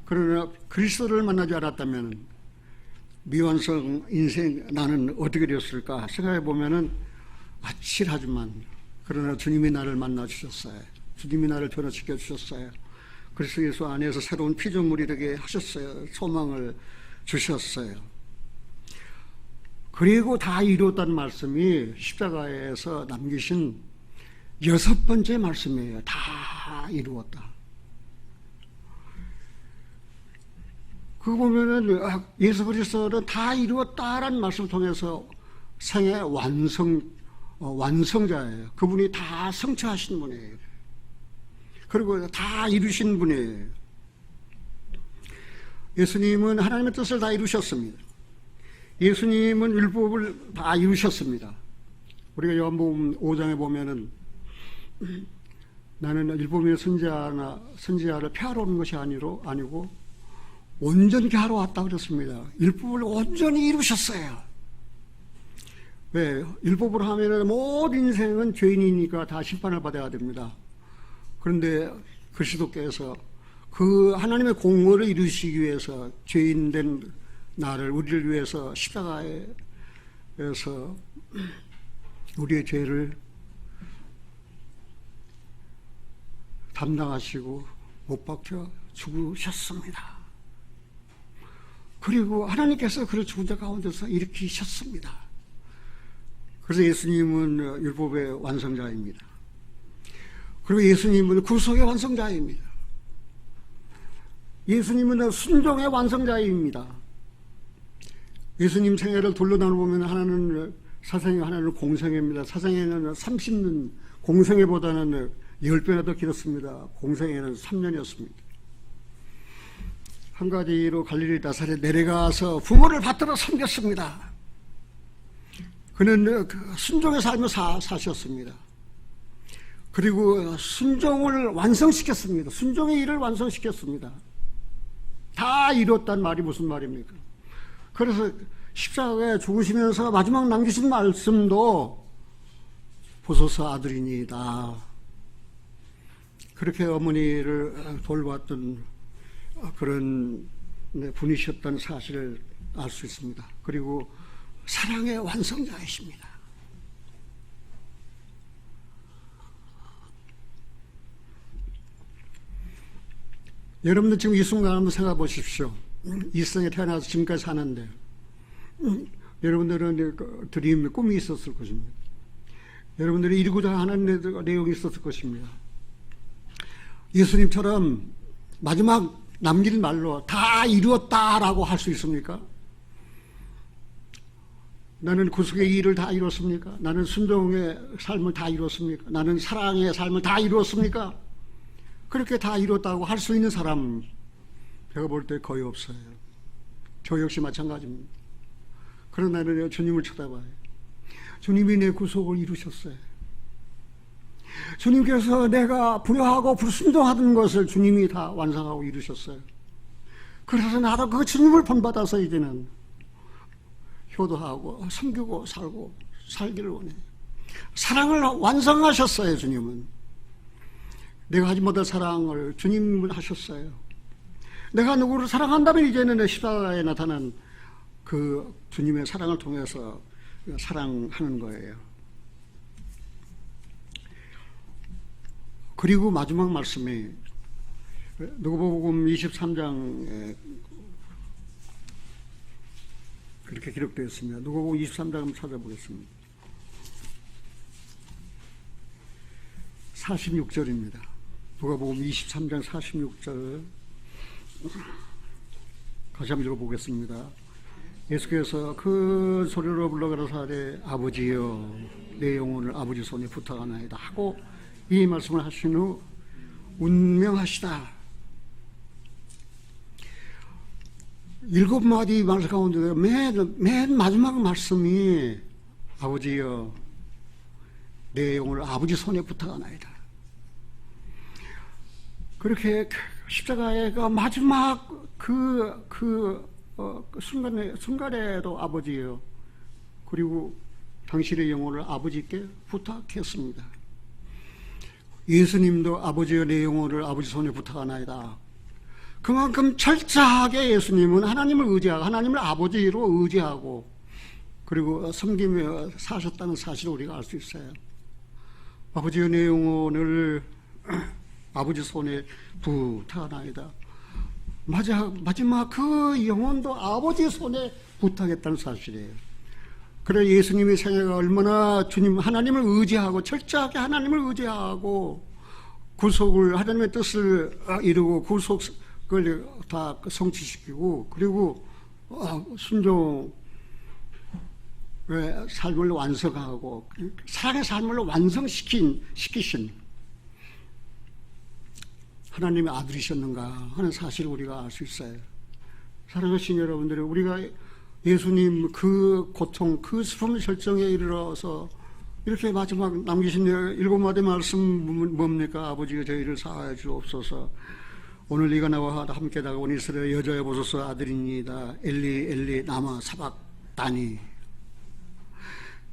그러나 그리스도를 만나지 않았다면 미완성 인생 나는 어떻게 되었을까 생각해 보면은 아찔하지만, 그러나 주님이 나를 만나 주셨어요. 주님이 나를 변화시켜 주셨어요. 그리스도 예수 안에서 새로운 피조물이 되게 하셨어요. 소망을 주셨어요. 그리고 다 이루었다는 말씀이 십자가에서 남기신 여섯 번째 말씀이에요. 다 이루었다. 그거 보면은 예수 그리스도는 다 이루었다라는 말씀을 통해서 생의 완성자예요. 그분이 다 성취하신 분이에요. 그리고 다 이루신 분이에요. 예수님은 하나님의 뜻을 다 이루셨습니다. 예수님은 율법을 다 이루셨습니다. 우리가 요한복음 5장에 보면은 나는 율법의 선지자를 폐하러 오는 것이 아니고 온전케 하러 왔다 그랬습니다. 율법을 온전히 이루셨어요. 왜? 율법으로 하면은 모든 인생은 죄인이니까 다 심판을 받아야 됩니다. 그런데 그리스도께서 그 하나님의 공의를 이루시기 위해서 죄인된 나를, 우리를 위해서 십자가에서 우리의 죄를 담당하시고 못 박혀 죽으셨습니다. 그리고 하나님께서 그를 죽은 자 가운데서 일으키셨습니다. 그래서 예수님은 율법의 완성자입니다. 그리고 예수님은 구속의 완성자입니다. 예수님은 순종의 완성자입니다. 예수님 생애를 돌려 나눠보면 하나는 사생애, 하나는 공생애입니다. 사생애는 30년, 공생애보다는 10배나 더 길었습니다. 공생애는 3년이었습니다. 한 가지로 갈릴리 나사렛 내려가서 부모를 받들어 섬겼습니다. 그는 순종의 삶을 사셨습니다. 그리고 순종을 완성시켰습니다. 순종의 일을 완성시켰습니다. 다 이뤘단 말이 무슨 말입니까? 그래서 십자가에 죽으시면서 마지막 남기신 말씀도 보소서 아들이니이다. 그렇게 어머니를 돌봤던 그런 분이셨다는 사실을 알 수 있습니다. 그리고 사랑의 완성자이십니다. 여러분들 지금 이 순간 한번 생각해 보십시오. 이 세상에 태어나서 지금까지 사는데 여러분들은 드림, 꿈이 있었을 것입니다. 여러분들이 이루고자 하는 내용이 있었을 것입니다. 예수님처럼 마지막 남길 말로 다 이루었다라고 할 수 있습니까? 나는 구속의 일을 다 이뤘습니까? 나는 순종의 삶을 다 이뤘습니까? 나는 사랑의 삶을 다 이뤘습니까? 그렇게 다 이뤘다고 할 수 있는 사람 제가 볼 때 거의 없어요. 저 역시 마찬가지입니다. 그러나 나는 주님을 쳐다봐요. 주님이 내 구속을 이루셨어요. 주님께서 내가 불효하고 불순종하던 것을 주님이 다 완성하고 이루셨어요. 그래서 나도 그 주님을 본받아서 이제는 효도하고 섬기고 살고 살기를 원해요. 사랑을 완성하셨어요. 주님은 내가 하지 못할 사랑을 주님은 하셨어요. 내가 누구를 사랑한다면 이제는 십자가에 나타난 그 주님의 사랑을 통해서 사랑하는 거예요. 그리고 마지막 말씀이 누가복음 23장에 그렇게 기록되어 있습니다. 누가복음 23장 한번 찾아보겠습니다. 46절입니다. 누가복음 23장 46절 다시 한번 읽어보겠습니다. 예수께서 그 소리로 불러 가라사대 아버지여 내 영혼을 아버지 손에 부탁하나이다 하고 이 말씀을 하신 후 운명하시다. 7마디 말씀 가운데 맨 마지막 말씀이 아버지여 내 영혼을 아버지 손에 부탁하나이다. 그렇게 십자가의 그 마지막 순간에도 아버지여 그리고 당신의 영혼을 아버지께 부탁했습니다. 예수님도 아버지여 내 영혼을 아버지 손에 부탁하나이다. 그만큼 철저하게 예수님은 하나님을 의지하고 하나님을 아버지로 의지하고 그리고 섬기며 사셨다는 사실을 우리가 알 수 있어요. 아버지여 내 영혼을 아버지 손에 부탁하나이다. 마지막 그 영혼도 아버지 손에 부탁했다는 사실이에요. 그래 예수님의 생애가 얼마나 주님 하나님을 의지하고 철저하게 하나님을 의지하고 구속을 하나님의 뜻을 이루고 구속을 다 성취시키고 그리고 순종의 삶을 완성하고 사랑의 삶을 완성시키신 하나님의 아들이셨는가 하는 사실을 우리가 알 수 있어요. 사랑하신 여러분들이 우리가 예수님 그 고통 그 슬픔의 절정에 이르러서 이렇게 마지막 남기신 7마디 말씀 뭡니까? 아버지가 저희를 사하여 주옵소서. 오늘 네가 나와 함께 다가온 이스라엘 여자여 보소서 아들입니다. 엘리 엘리 나마 사박다니.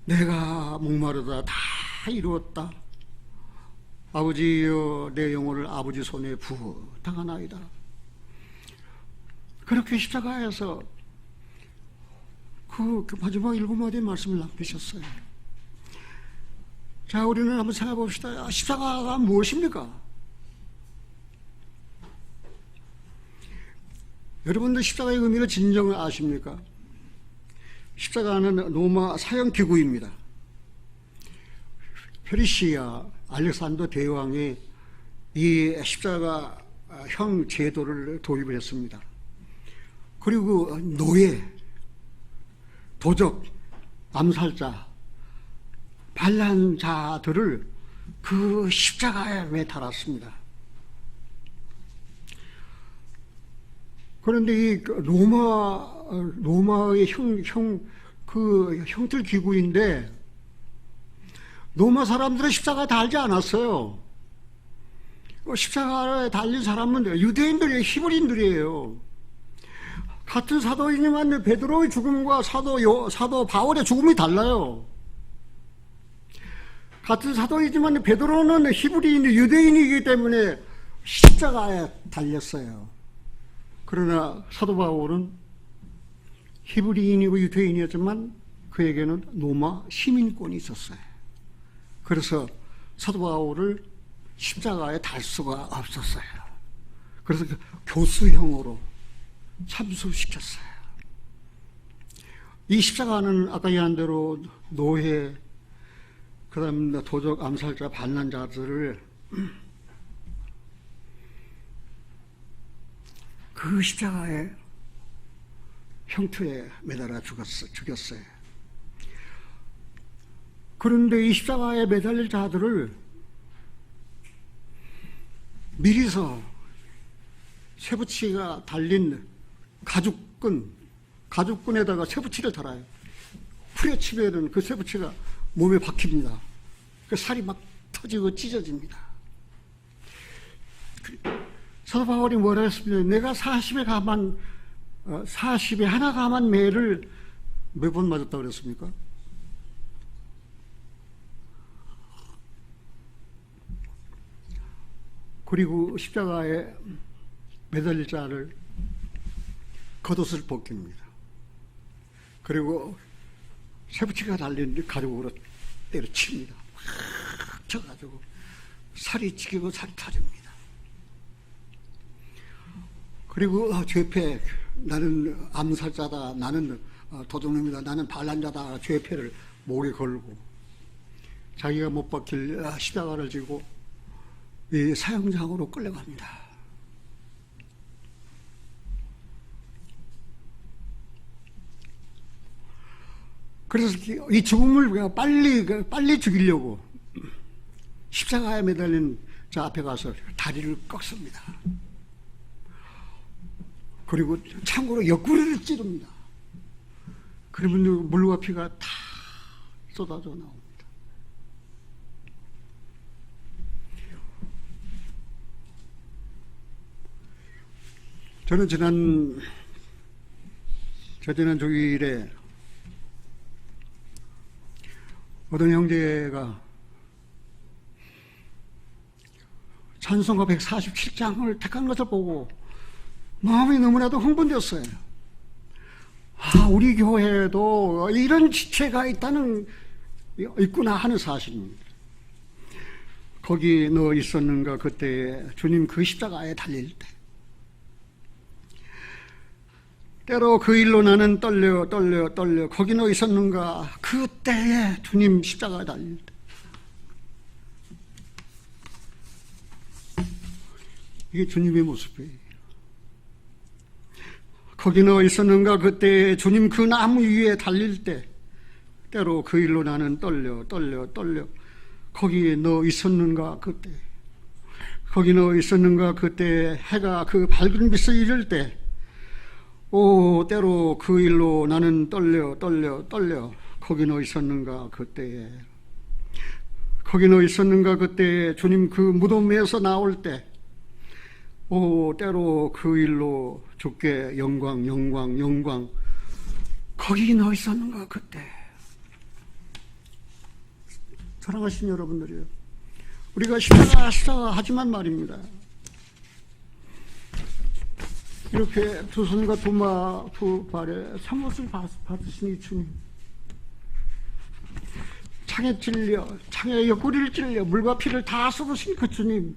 내가 목마르다 다 이루었다. 아버지여 내 영혼을 아버지 손에 부탁하나이다. 그렇게 십자가에서 그 마지막 7마디의 말씀을 남기셨어요. 자, 우리는 한번 생각해 봅시다. 십자가가 무엇입니까? 여러분들 십자가의 의미를 진정을 아십니까? 십자가는 로마 사형기구입니다. 페르시아 알렉산더 대왕이 이 십자가형 제도를 도입을 했습니다. 그리고 노예, 도적, 암살자, 반란자들을 그 십자가에 매달았습니다. 그런데 이 로마의 형틀 기구인데 로마 사람들은 십자가에 달지 않았어요. 십자가에 달린 사람은 유대인들이에요. 히브리인들이에요. 같은 사도이지만 베드로의 죽음과 사도 바울의 죽음이 달라요. 같은 사도이지만 베드로는 히브리인, 유대인이기 때문에 십자가에 달렸어요. 그러나 사도 바울은 히브리인이고 유대인이었지만 그에게는 로마 시민권이 있었어요. 그래서 사도 바울을 십자가에 달 수가 없었어요. 그래서 교수형으로 참수시켰어요. 이 십자가는 아까 얘기한 대로 노예, 그 다음 도적, 암살자, 반란자들을 그 십자가의 형투에 매달아 죽였어요. 그런데 이 십자가에 매달릴 자들을 미리서 쇠붙이가 달린 가죽끈에다가 쇠붙이를 달아요. 후려치면은 그 쇠붙이가 몸에 박힙니다. 그 살이 막 터지고 찢어집니다. 사도 바울이 뭐라 했습니까? 내가 40에 하나 감한 매를 몇 번 맞았다고 그랬습니까? 그리고 십자가에 매달릴 자를 겉옷을 벗깁니다. 그리고 쇠붙이가 달린 가죽으로 때려칩니다. 확 쳐가지고 살이 찢기고 살이 터집니다. 그리고 죄패, 나는 암살자다, 나는 도둑놈이다, 나는 반란자다, 죄패를 목에 걸고 자기가 못 박힐 십자가를 지고 이 사형장으로 끌려갑니다. 그래서 이 죽음을 빨리 죽이려고 십자가에 매달린 자 앞에 가서 다리를 꺾습니다. 그리고 창고로 옆구리를 찌릅니다. 그러면 물과 피가 다 쏟아져 나옵니다. 저는 지난 주일에 어떤 형제가 찬송가 147장을 택한 것을 보고 마음이 너무나도 흥분되었어요. 우리 교회에도 이런 지체가 있구나 하는 사실입니다. 거기 너 있었는가 그때 주님 그 십자가에 달릴 때, 때로 그 일로 나는 떨려 거기 너 있었는가 그때에 주님 십자가에 달릴 때, 이게 주님의 모습이에요. 거기 너 있었는가 그때 주님 그 나무 위에 달릴 때, 때로 그 일로 나는 떨려 거기 너 있었는가 그때, 거기 너 있었는가 그때 해가 그 밝은 빛을 잃을 때, 때로 그 일로 나는 떨려 거기 너 있었는가 그때에, 거기 너 있었는가 그때 주님 그 무덤에서 나올 때, 때로 그 일로 주께 영광 거기 너 있었는가 그때. 사랑하신 여러분들이요, 우리가 십자가 하지만 말입니다, 이렇게 두 손과 두 발에 상못을 받으신 이 주님, 창에 옆구리를 찔려 물과 피를 다 쏟으신 그 주님,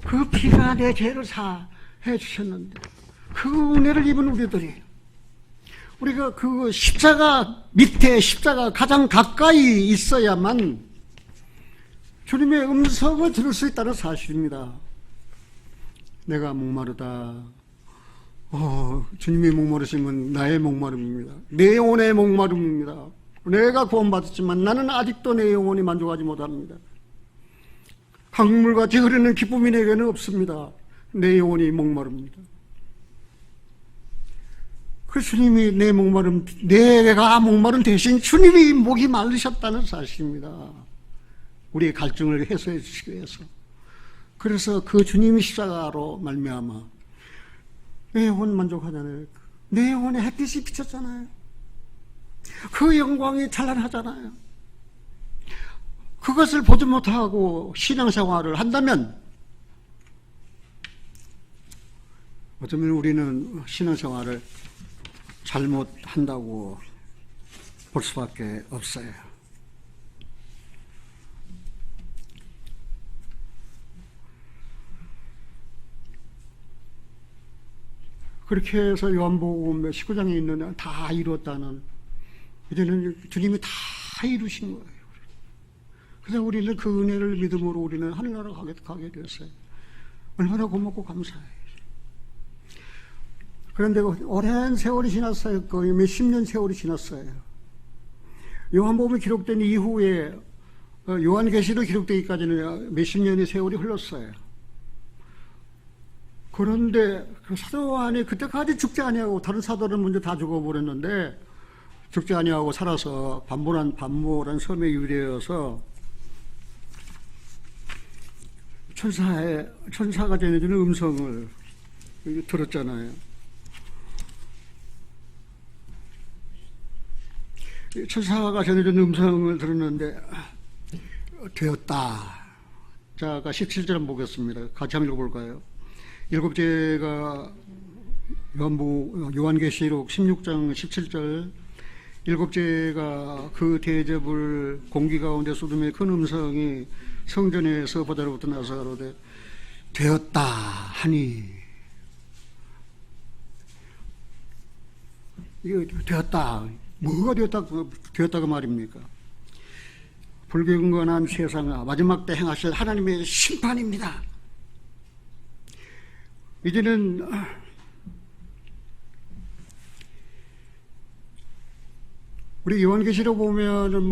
그 피가 내 죄를 사해 주셨는데 그 은혜를 입은 우리가 그 십자가 밑에, 십자가 가장 가까이 있어야만 주님의 음성을 들을 수 있다는 사실입니다. 내가 목마르다. 주님의 목마르심은 나의 목마름입니다. 내 영혼의 목마름입니다. 내가 구원받았지만 나는 아직도 내 영혼이 만족하지 못합니다. 강물같이 흐르는 기쁨이 내게는 없습니다. 내 영혼이 목마릅니다. 그 주님이 내가 목마름 대신 주님이 목이 마르셨다는 사실입니다. 우리의 갈증을 해소해 주시기 위해서. 그래서 그 주님이 십자가로 말미암아 내 영혼 만족하잖아요. 내 영혼에 햇빛이 비쳤잖아요. 그 영광이 찬란하잖아요. 그것을 보지 못하고 신앙생활을 한다면 어쩌면 우리는 신앙생활을 잘못한다고 볼 수밖에 없어요. 그렇게 해서 요한복음 19장에 있는 다 이뤘다는, 이제는 주님이 다 이루신 거예요. 그래서 우리는 그 은혜를 믿음으로 우리는 하늘나라 가게 되었어요. 얼마나 고맙고 감사해요. 그런데 오랜 세월이 지났어요. 거의 몇십 년 세월이 지났어요. 요한복음이 기록된 이후에 요한계시로 기록되기까지는 몇십 년의 세월이 흘렀어요. 그런데 그 사도 요한이 그때까지 죽지 아니하고, 다른 사도는 먼저 다 죽어버렸는데 죽지 아니하고 살아서 반모란 섬에 유래여서 천사가 전해주는 음성을 들었잖아요. 천사가 전해주는 음성을 들었는데 되었다. 자가 17절 한번 보겠습니다. 같이 한번 읽어볼까요? 일곱째가 요한계시록 16장 17절, 일곱째가 그 대접을 공기 가운데 쏟으며 큰 음성이 성전에서 보다로부터 나서 가로되 되었다 하니. 이거 되었다, 뭐가 되었다고 말입니까? 불경건한 세상아, 마지막 때 행하실 하나님의 심판입니다. 이제는 우리 요한계시록 보면은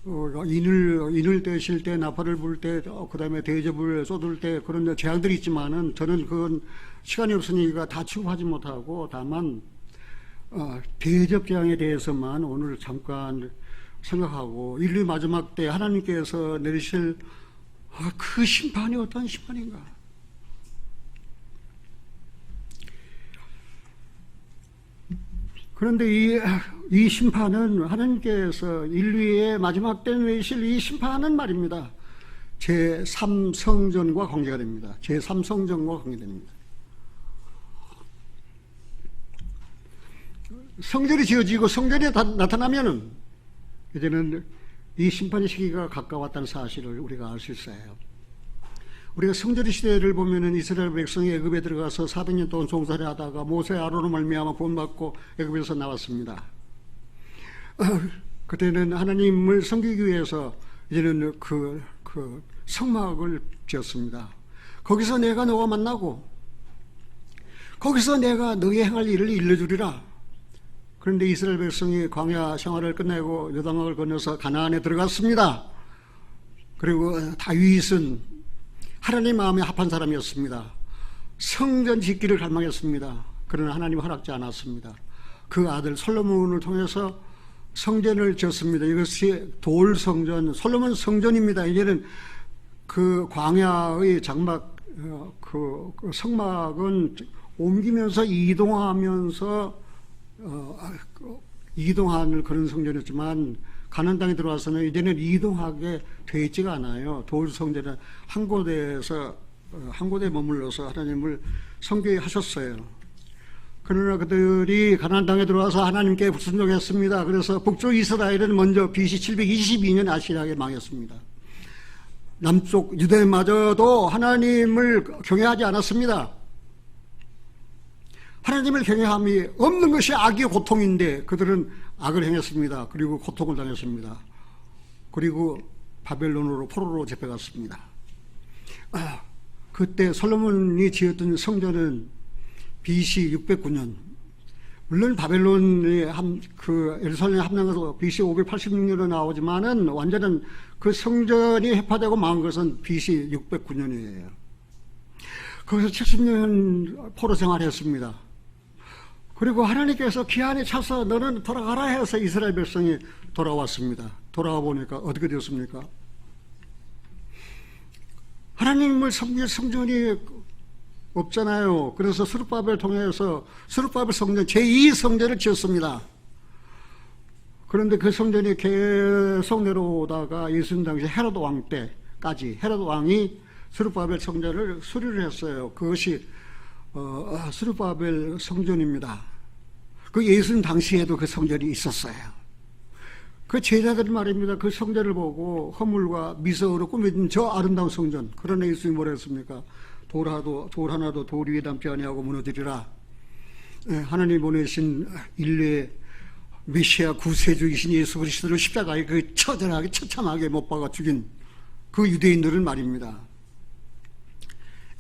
인을 떼실 때, 나팔을 불 때, 그 다음에 대접을 쏟을 때 그런 재앙들이 있지만은 저는 그건 시간이 없으니까 다 취급하지 못하고, 다만 대접 재앙에 대해서만 오늘 잠깐 생각하고, 인류 마지막 때 하나님께서 내리실 그 심판이 어떤 심판인가? 그런데 이 심판은 하나님께서 인류의 마지막 때 내리실 이 심판은 말입니다, 제3성전과 관계가 됩니다. 제3성전과 관계됩니다. 성전이 지어지고 성전이 나타나면은 이제는 이 심판의 시기가 가까웠다는 사실을 우리가 알 수 있어요. 우리가 성전 시대를 보면은 이스라엘 백성이 애굽에 들어가서 400년 동안 종살이 하다가 모세 아론으로 말미암아 구원받고 애굽에서 나왔습니다. 그때는 하나님을 섬기기 위해서 이제는 그 성막을 지었습니다. 거기서 내가 너와 만나고 거기서 내가 너의 행할 일을 일러주리라. 그런데 이스라엘 백성이 광야 생활을 끝내고 요단강을 건너서 가나안에 들어갔습니다. 그리고 다윗은 하나님 마음에 합한 사람이었습니다. 성전 짓기를 갈망했습니다. 그러나 하나님 허락지 않았습니다. 그 아들 솔로몬을 통해서 성전을 지었습니다. 이것이 돌성전, 솔로몬 성전입니다. 이제는 그 광야의 장막, 그 성막은 옮기면서 이동하면서 이동하는 그런 성전이었지만, 가나안 땅에 들어와서는 이제는 이동하게 되어 있지가 않아요. 돌 성전은 한 곳에 머물러서 하나님을 섬기하셨어요. 그러나 그들이 가나안 땅에 들어와서 하나님께 불순종했습니다. 그래서 북쪽 이스라엘은 먼저 BC 722년 아시리아에 망했습니다. 남쪽 유대마저도 하나님을 경외하지 않았습니다. 하나님을 경외함이 없는 것이 악의 고통인데 그들은 악을 행했습니다. 그리고 고통을 당했습니다. 그리고 바벨론으로 포로로 잡혀갔습니다. 그때 솔로몬이 지었던 성전은 BC 609년, 물론 바벨론이 예루살렘에 함락해서 BC 586년으로 나오지만은 완전한 그 성전이 해파되고 망한 것은 BC 609년이에요. 거기서 70년 포로 생활했습니다. 그리고 하나님께서 기한에 차서 너는 돌아가라 해서 이스라엘 백성이 돌아왔습니다. 돌아와 보니까 어떻게 되었습니까? 하나님을 섬길 성전이 없잖아요. 그래서 스룹바벨을 통해서 스룹바벨 성전 제2성전을 지었습니다. 그런데 그 성전이 계속 내려오다가 예수님 당시 헤로드 왕 때까지 헤로드 왕이 스룹바벨 성전을 수리를 했어요. 그것이 스룹바벨 성전입니다. 그 예수님 당시에도 그 성전이 있었어요. 그 제자들이 말입니다. 그 성전을 보고 허물과 미소로 꾸며진 저 아름다운 성전. 그러나 예수님이 뭐라 했습니까? 돌 하나도 돌 위에 담지 아니하고 무너지리라. 하나님이 보내신 인류의 메시아 구세주이신 예수 그리스도를 십자가에 그 처절하게 처참하게 못 박아 죽인 그 유대인들은 말입니다.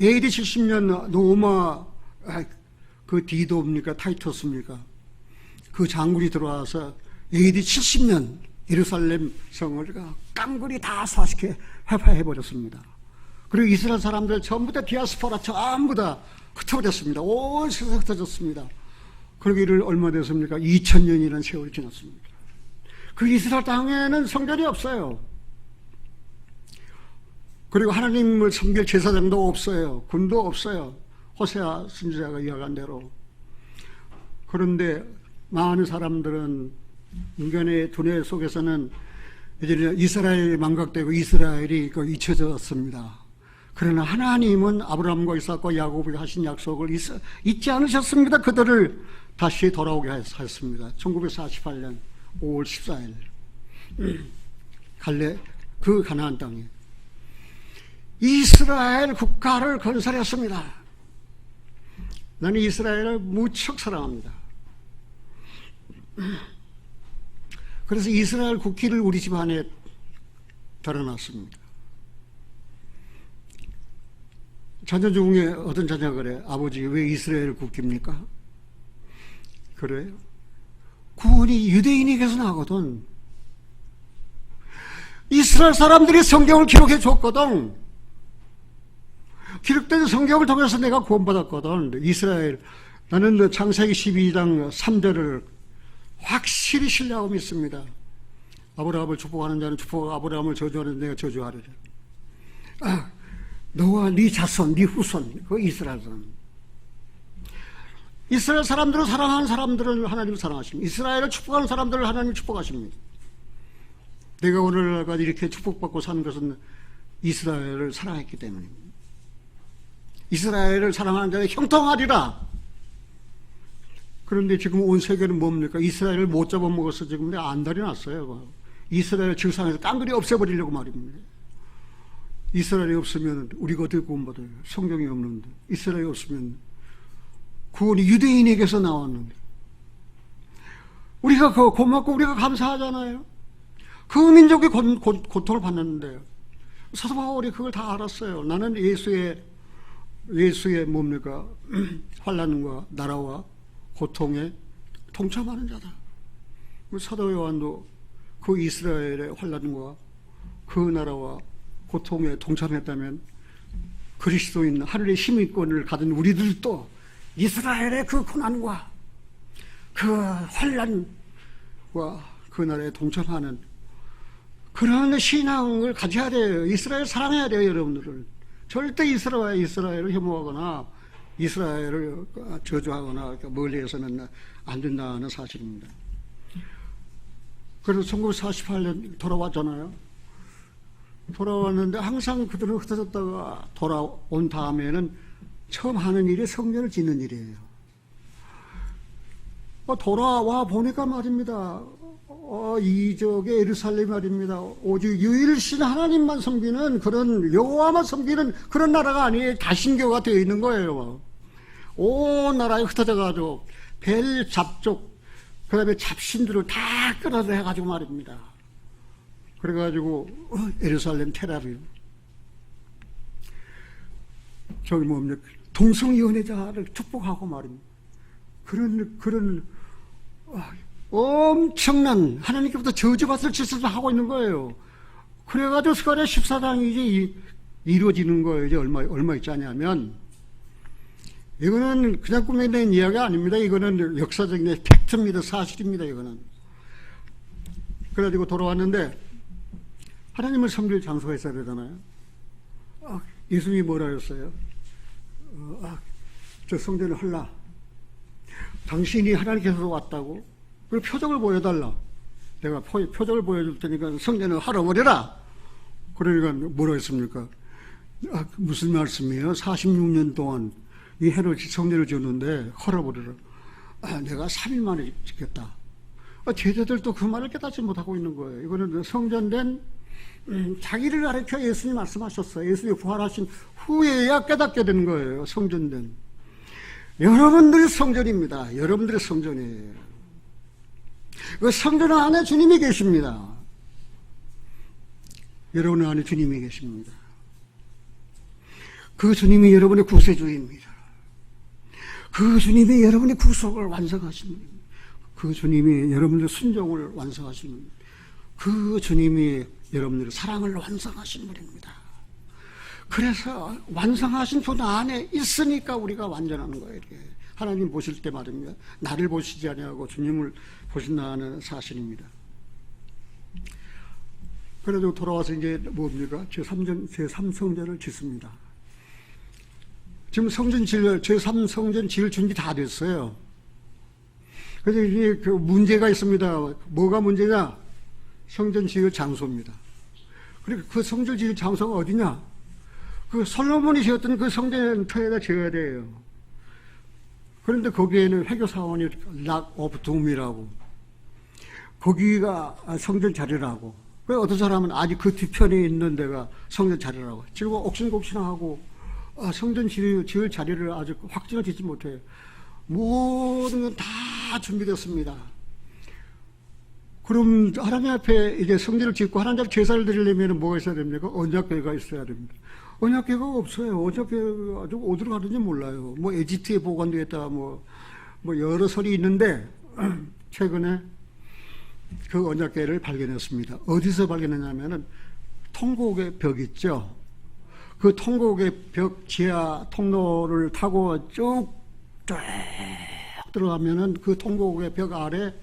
AD 70년 로마 그 디도입니까 타이투스입니까? 그 장군이 들어와서 AD 70년 예루살렘 성을 깡그리 다 사시게 회파해버렸습니다. 그리고 이스라엘 사람들 전부 다 디아스포라 전부 다 흩어졌습니다. 온 세상에 흩어졌습니다. 그러기를 얼마 됐습니까? 2000년이라는 세월이 지났습니다. 그 이스라엘 땅에는 성전이 없어요. 그리고 하나님을 섬길 제사장도 없어요. 군도 없어요. 호세아 선지자가 이야기한 대로. 그런데 많은 사람들은 인간의 두뇌 속에서는 이제 이스라엘이 망각되고 이스라엘이 잊혀졌습니다. 그러나 하나님은 아브라함과 이삭과 야곱에게 하신 약속을 잊지 않으셨습니다. 그들을 다시 돌아오게 하였습니다. 1948년 5월 14일 그 가나안 땅에 이스라엘 국가를 건설했습니다. 나는 이스라엘을 무척 사랑합니다. 그래서 이스라엘 국기를 우리 집안에 달아놨습니다. 자녀 중에 어떤 자녀가 그래? 아버지 왜 이스라엘 국기입니까? 그래요? 구원이 유대인에게서 나거든. 이스라엘 사람들이 성경을 기록해 줬거든. 기록된 성경을 통해서 내가 구원받았거든. 이스라엘, 나는 창세기 12장 3절을 확실히 신뢰하고 믿습니다. 아브라함을 축복하는 자는 축복하고 아브라함을 저주하는 자는 내가 저주하리라. 너와 네 자손, 네 후손, 그 이스라엘 사람. 이스라엘 사람들을 사랑하는 사람들은 하나님을 사랑하십니다. 이스라엘을 축복하는 사람들을 하나님을 축복하십니다. 내가 오늘날까지 이렇게 축복받고 사는 것은 이스라엘을 사랑했기 때문입니다. 이스라엘을 사랑하는 자는 형통하리라. 그런데 지금 온 세계는 뭡니까? 이스라엘을 못 잡아먹어서 지금 안달이 났어요. 이스라엘 지구상에서 깡그리 없애버리려고 말입니다. 이스라엘이 없으면 우리가 어떻게 구원받아요? 성경이 없는데. 이스라엘이 없으면 구원이 유대인에게서 나왔는데. 우리가 고맙고 우리가 감사하잖아요. 그 민족이 고통을 받는데 사도 바울이 그걸 다 알았어요. 나는 예수의 뭡니까? 환난과 나라와 고통에 동참하는 자다. 사도 요한도 그 이스라엘의 환난과 그 나라와 고통에 동참했다면 그리스도인 하늘의 힘인권을 가진 우리들도 이스라엘의 그 고난과 그 환난과 그 나라에 동참하는 그런 신앙을 가져야 돼요. 이스라엘 사랑해야 돼요, 여러분들을. 절대 이스라엘을 혐오하거나 이스라엘을 저주하거나 멀리해서는 안 된다는 사실입니다. 그래서 1948년 돌아왔잖아요. 돌아왔는데 항상 그들은 흩어졌다가 돌아온 다음에는 처음 하는 일이 성전을 짓는 일이에요. 돌아와 보니까 말입니다. 이적의 예루살렘 말입니다. 오직 유일신 하나님만 섬기는 그런 여호와만 섬기는 그런 나라가 아니에요. 다신교가 되어 있는 거예요. 온 나라에 흩어져가지고 벨 잡족 그 다음에 잡신들을 다 끌어내 해가지고 말입니다. 그래가지고 예루살렘 테라빌 저기 뭡니까 동성연애자를 축복하고 말입니다. 그런 엄청난 하나님께부터 저주받을 짓을 하고 있는 거예요. 그래가지고 스가랴 14장이 이제 이루어지는 거예요. 이제 얼마 있지 않냐면 이거는 그냥 꾸며낸 이야기가 아닙니다. 이거는 역사적인 팩트입니다. 사실입니다. 이거는. 그래가지고 돌아왔는데 하나님을 섬길 장소가 있어야 되잖아요. 예수님이 뭐라 했어요? 저 성전을 헐라. 당신이 하나님께서 왔다고? 그리고 표적을 보여달라. 내가 표적을 보여줄 테니까 성전을 헐어버려라. 그러니까 뭐라 했습니까? 무슨 말씀이에요? 46년 동안 이 헤롯이 성전을 지었는데 헐어버려라. 내가 3일 만에 짓겠다. 제자들도 그 말을 깨닫지 못하고 있는 거예요. 이거는 성전된 자기를 가르쳐 예수님 말씀하셨어요. 예수님이 부활하신 후에야 깨닫게 되는 거예요. 성전된. 여러분들이 성전입니다. 여러분들이 성전이에요. 그 성전 안에 주님이 계십니다. 여러분 안에 주님이 계십니다. 그 주님이 여러분의 구세주입니다. 그 주님이 여러분의 구속을 완성하신 분입니다. 그 주님이 여러분의 순종을 완성하신 분입니다. 그 주님이 여러분들의 사랑을 완성하신 분입니다. 그래서 완성하신 분 안에 있으니까 우리가 완전한 거예요. 이렇게. 하나님 보실 때 말입니다. 나를 보시지 아니하고 주님을 보신다는 사실입니다. 그래도 돌아와서 이제 뭡니까? 제3성전을 짓습니다. 지금 제3성전 지을 준비 다 됐어요. 그래서 이제 그 문제가 있습니다. 뭐가 문제냐? 성전 지을 장소입니다. 그리고 그 성전 지을 장소가 어디냐? 그 솔로몬이 지었던 그 성전터에다 지어야 돼요. 그런데 거기에는 회교사원이 락 오브 둠이라고, 거기가 성전 자리라고. 그 어떤 사람은 아직 그 뒤편에 있는 데가 성전 자리라고. 지금 옥신곡신하고 성전 지을 자리를 아직 확정을 짓지 못해요. 모든 건 다 준비됐습니다. 그럼 하나님 앞에 이제 성전을 짓고 하나님 앞에 제사를 드리려면 뭐가 있어야 됩니까? 언약궤가 있어야 됩니다. 언약궤가 없어요. 언약궤가 아주 어디로 가는지 몰라요. 뭐 에집트에 보관되어 있다 뭐 여러 설이 있는데 최근에 그 언약궤를 발견했습니다. 어디서 발견했냐면은 통곡의 벽 있죠. 그 통곡의 벽 지하 통로를 타고 쭉 들어가면은 그 통곡의 벽 아래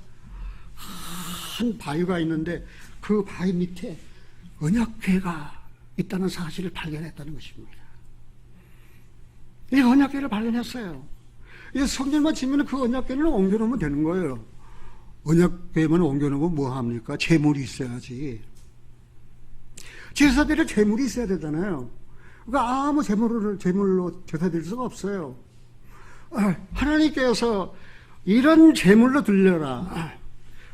한 바위가 있는데 그 바위 밑에 언약궤가 있다는 사실을 발견했다는 것입니다. 이 언약궤를 발견했어요. 이제 성전만 지면 그 언약궤를 옮겨놓으면 되는 거예요. 언약궤만 옮겨놓으면 뭐 합니까? 재물이 있어야지. 제사드릴 재물이 있어야 되잖아요. 그러니까 아무 재물로 제사 드릴 수가 없어요. 하나님께서 이런 재물로 드려라.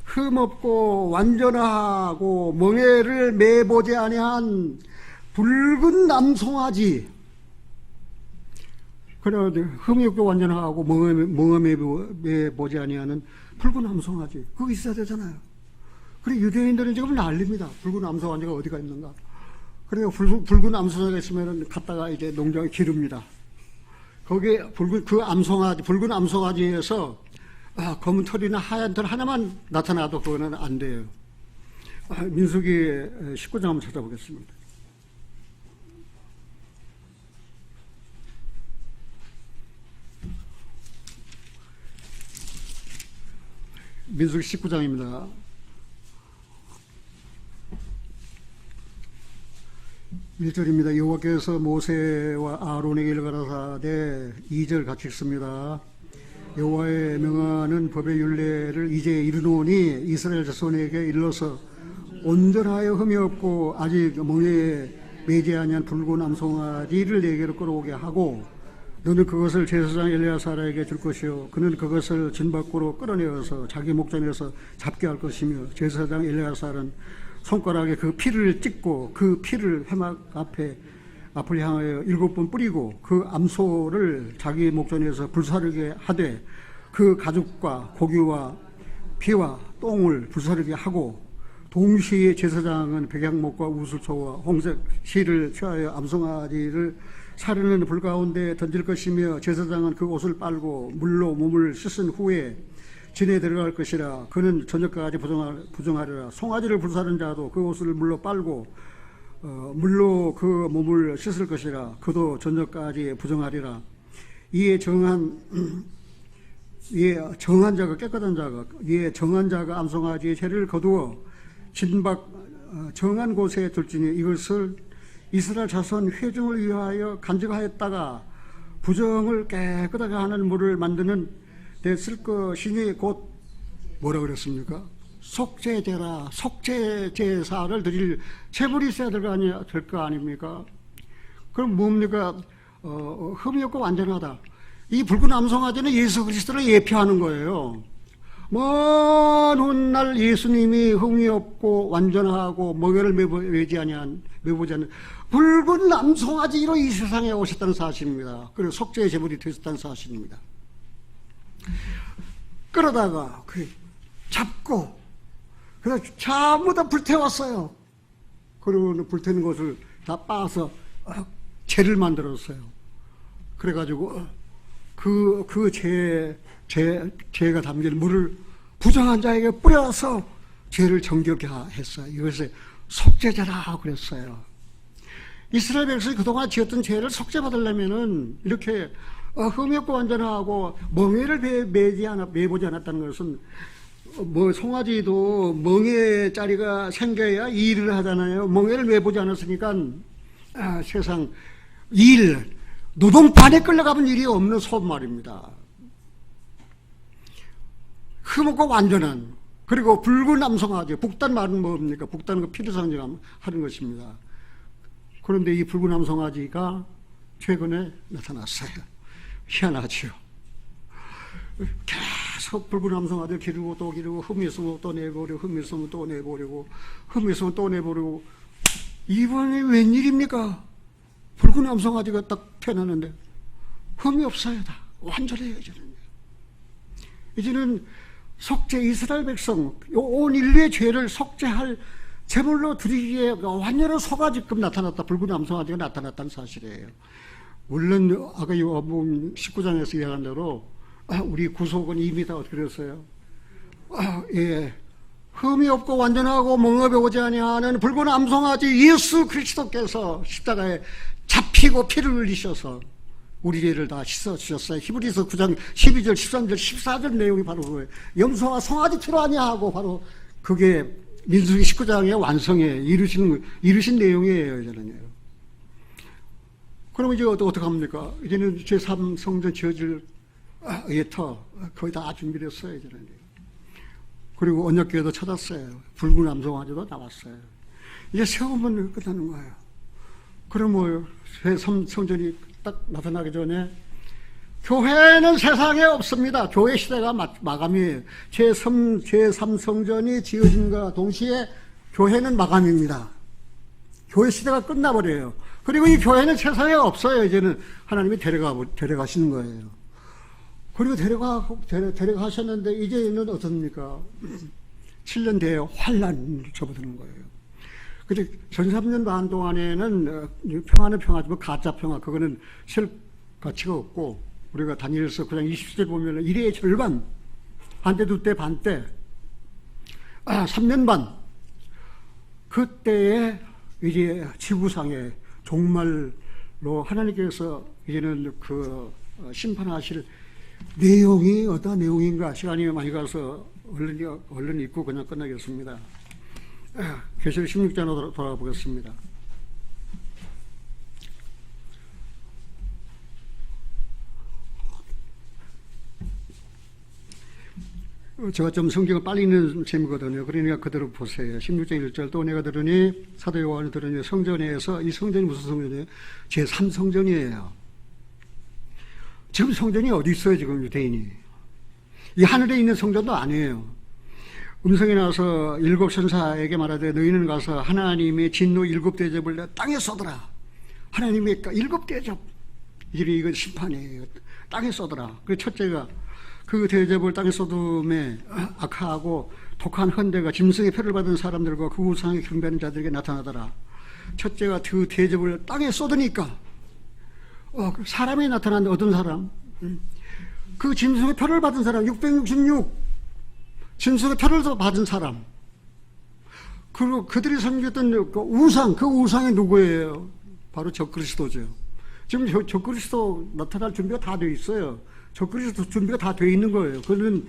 흠없고 완전하고 멍에를 매보지 아니한 붉은 남송아지. 그래 흠이 없고 완전하고 멍에 매보지 아니하는 붉은 남송아지. 그거 있어야 되잖아요. 그래 유대인들은 지금 난립니다. 붉은 남송아지가 어디가 있는가. 그래서 붉은 암송아지가 있으면 갖다가 이제 농장에 기릅니다. 거기에 붉은 암송아지에서 검은 털이나 하얀 털 하나만 나타나도 그거는 안 돼요. 민수기 19장 한번 찾아보겠습니다. 민수기 19장입니다. 1절입니다. 여호와께서 모세와 아론에게 일가라사대 2절 같이 읽습니다. 여호와의 명하는 법의 율례를 이제 이르노니 이스라엘 자손에게 일러서 온전하여 흠이 없고 아직 멍에에 매지 아니한 붉은 암송아지를 내게로 끌어오게 하고 너는 그것을 제사장 엘레아사르에게 줄 것이요 그는 그것을 진 밖으로 끌어내어서 자기 목전에서 잡게 할 것이며 제사장 엘레아사르는 손가락에 그 피를 찍고 그 피를 회막 앞을 향하여 7번 뿌리고 그 암소를 자기 목전에서 불사르게 하되 그 가죽과 고기와 피와 똥을 불사르게 하고 동시에 제사장은 백양목과 우슬초와 홍색 실을 취하여 암송아지를 사르는 불 가운데 던질 것이며 제사장은 그 옷을 빨고 물로 몸을 씻은 후에 진에 들어갈 것이라. 그는 저녁까지 부정하리라. 송아지를 불사른 자도 그 옷을 물로 빨고 물로 그 몸을 씻을 것이라. 그도 저녁까지 부정하리라. 이에 정한 자가 깨끗한 자가 이에 정한 자가 암송아지의 죄를 거두어 진박 정한 곳에 둘지니 이것을 이스라엘 자손 회중을 위하여 간직하였다가 부정을 깨끗하게 하는 물을 만드는 데 쓸 것이니 곧 뭐라 그랬습니까? 속죄제라. 속죄제사를 드릴 재물이 있어야 될 거 아닙니까? 그럼 뭡니까? 흠이 없고 완전하다. 이 붉은 암송아지는 예수 그리스도를 예표하는 거예요. 먼 훗날 예수님이 흠이 없고 완전하고 멍에를 매보지 않은 붉은 남송아지로 이 세상에 오셨다는 사실입니다. 그리고 속죄의 제물이 되셨다는 사실입니다. 그러다가 잡고 그래서 전부 다 불태웠어요. 그리고 불태는 것을 다 빻아서 죄를 만들었어요. 그래가지고 그 죄가 담긴 물을 부정한 자에게 뿌려서 죄를 정결케 했어요. 이것을 속죄제라 그랬어요. 이스라엘 백성이 그동안 지었던 죄를 속죄받으려면은 이렇게 흠이 없고 완전하고 멍에를 매보지 않았다는 것은, 송아지도 멍에 자리가 생겨야 일을 하잖아요. 멍에를 매보지 않았으니까 세상 노동판에 끌려가본 일이 없는 소 말입니다. 흠없고 완전한, 그리고 붉은 남송아지, 북단 말은 뭡니까? 북단은 그 피를 상징하는 것입니다. 그런데 이 붉은 남송아지가 최근에 나타났어요. 희한하죠. 계속 붉은 남송아지를 기르고 또 기르고, 흠이 있으면 또 내버리고, 흠이 있으면 또 내버리고, 흠이 있으면 또 내버리고. 이번에 웬일입니까? 붉은 남송아지가 딱 태어났는데 흠이 없어요. 다 완전해요. 이제는 속죄, 이스라엘 백성 온 인류의 죄를 속죄할 제물로 드리기에 완전한 소가지급 나타났다. 붉은 남송아지가 나타났다는 사실이에요. 물론 아까 요한복음 19장에서 이야기한 대로 우리 구속은 이미 다 어떻게 됐어요? 흠이 없고 완전하고 멍업에 오지 아니하는 붉은 암송아지 예수 그리스도께서 십자가에 잡히고 피를 흘리셔서 우리 죄를 다 씻어주셨어요. 히브리서 9장 12절 13절 14절 내용이 바로 그거예요. 염소와 송아지 피로 아니하고 바로 그게 민수기 19장의 완성에 이루신 내용이에요. 저는요. 그럼 이제 어떻게 합니까? 이제는 제3성전 지어질 예터 거의 다 준비됐어요. 저는. 그리고 언약궤도 찾았어요. 붉은 암송아지도 나왔어요. 이제 세우면 끝나는 거예요. 그럼 제3성전이 딱 나타나기 전에 교회는 세상에 없습니다. 교회 시대가 마감이에요. 제3성전이 지어진과 동시에 교회는 마감입니다. 교회 시대가 끝나버려요. 그리고 이 교회는 세상에 없어요. 이제는 하나님이 데려가시는 거예요. 그리고 데려가셨는데 이제는 어떻습니까? 7년 뒤에 환란이 접어드는 거예요. 근데 전 3년 반 동안에는 평화는 평화지만 가짜 평화, 그거는 실 가치가 없고, 우리가 다니엘서 그냥 20절 보면 1회의 절반, 반때, 두때, 반때, 3년 반, 그때에 이제 지구상에 종말로 하나님께서 이제는 심판하실 내용이 어떤 내용인가, 시간이 많이 가서 얼른 읽고 그냥 끝나겠습니다. 계시록 16장으로 돌아보겠습니다. 제가 좀 성경을 빨리 읽는 셈이거든요. 그러니까 그대로 보세요. 16장 1절, 또 내가 들으니, 사도 요한이 들으니 성전에서, 이 성전이 무슨 성전이에요? 제3성전이에요. 지금 성전이 어디 있어요, 지금 유대인이? 이 하늘에 있는 성전도 아니에요. 음성이 나서 7 천사에게 말하되 너희는 가서 하나님의 진노 7 대접을 땅에 쏟으라. 하나님의 7 대접. 이건 심판이에요. 땅에 쏟으라. 그 첫째가 그 대접을 땅에 쏟음에 악하고 독한 헌대가 짐승의 표를 받은 사람들과 그 우상에 경배하는 자들에게 나타나더라. 첫째가 그 대접을 땅에 쏟으니까 사람이 나타났는데 어떤 사람? 그 짐승의 표를 받은 사람 666 짐승의 표를 받은 사람, 그리고 그들이 섬겼던 그 우상이 누구예요? 바로 적그리스도죠. 지금 적그리스도 나타날 준비가 다 되어 있어요. 적그리스도 준비가 다 되어 있는 거예요. 그는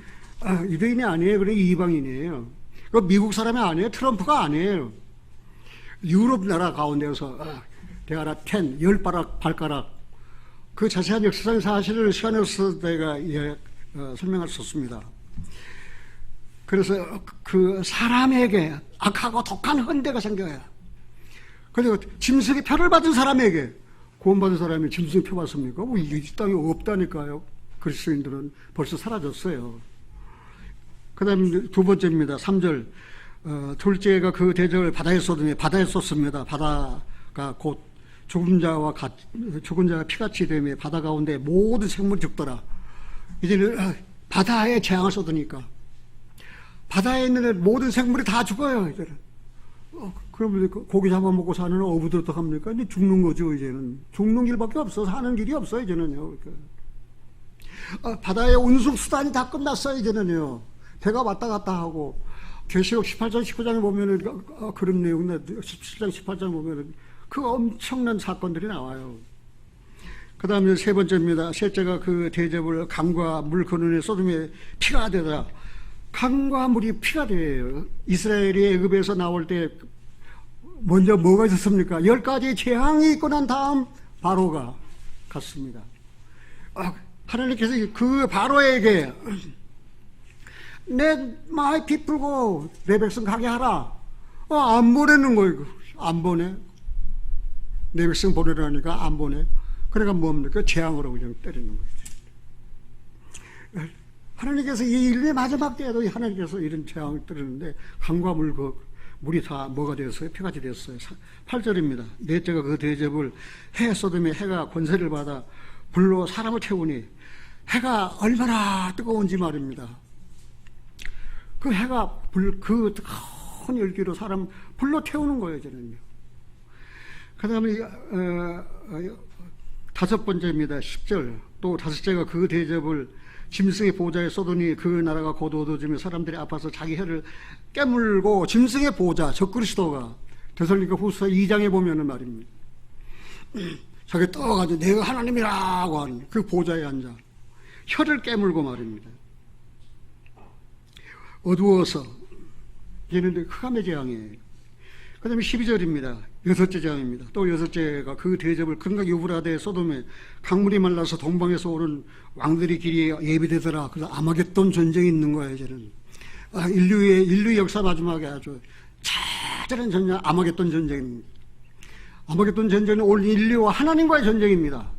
유대인이 아니에요. 그는 이방인이에요. 그 미국 사람이 아니에요. 트럼프가 아니에요. 유럽 나라 가운데서 대가라 10 발가락, 그 자세한 역사상 사실을 시간이 없어서 내가 설명할 수 없습니다. 그래서 그 사람에게 악하고 독한 헌대가 생겨요. 그리고 짐승의 표를 받은 사람에게, 구원받은 사람이 짐승의 표 받습니까? 이 땅에 없다니까요. 그리스도인들은 벌써 사라졌어요. 그 다음에 두 번째입니다. 3절. 둘째가 그 대적을 바다에 쏟으니 바다에 쏟습니다. 바다가 곧 죽은 자가 피같이 되며 바다 가운데 모든 생물이 죽더라. 이제는 바다에 재앙을 쏟으니까 바다에 있는 모든 생물이 다 죽어요. 이제는 그러면 고기 잡아먹고 사는 어부들 어떡합니까? 이제 죽는 거죠. 이제는 죽는 길밖에 없어. 사는 길이 없어. 이제는요. 바다의 운송 수단이 다 끝났어요. 이제는요. 배가 왔다 갔다 하고 계시록 18장 19장에 보면은 그런 내용인데 17장 18장에 보면은 그 엄청난 사건들이 나와요. 그 다음에 세 번째입니다. 셋째가 그 대접을 강과 물 근원에 쏟으며 피가 되더라. 강과 물이 피가 돼요. 이스라엘이 애굽에서 나올 때 먼저 뭐가 있었습니까? 10가지 재앙이 있고 난 다음 바로가 갔습니다. 하나님께서 그 바로에게 내 마이 피플고 내 백성 가게 하라. 안 보내는 거예요. 안 보내. 내 백성 보내라니까 안 보내. 그러니까 뭡니까? 재앙으로 그냥 때리는 거죠. 하나님께서 이 인류의 마지막 때에도 하나님께서 이런 재앙을 때리는데 강과 물이 다 뭐가 되었어요? 피같이 되었어요. 8절입니다. 넷째가 그 대접을 해 쏟으며 해가 권세를 받아 불로 사람을 태우니 해가 얼마나 뜨거운지 말입니다. 그 해가 그 큰 열기로 사람 불로 태우는 거예요, 저는요. 그 다음에, 다섯 번째입니다. 10절. 또 다섯째가 그 대접을 짐승의 보좌에 쏟으니 그 나라가 곧 얻어지며 사람들이 아파서 자기 혀를 깨물고 짐승의 보좌, 적그리스도가 데살로니가 후서 2장에 보면은 말입니다. 저기 떠가지고 내가 하나님이라고 하는 그 보좌에 앉아 혀를 깨물고 말입니다. 어두워서 얘는 흑암의 재앙이에요. 그 다음에 12절입니다. 여섯째 재앙입니다. 또 여섯째가 그 대접을 금강 유브라데에 쏟으며 강물이 말라서 동방에서 오는 왕들의 길이 예비되더라. 그래서 아마겟돈 전쟁이 있는 거예요. 이제는 인류 역사 마지막에 아주 차절한 전쟁, 아마겟돈 전쟁입니다. 아마겟돈 전쟁은 올 인류와 하나님과의 전쟁입니다.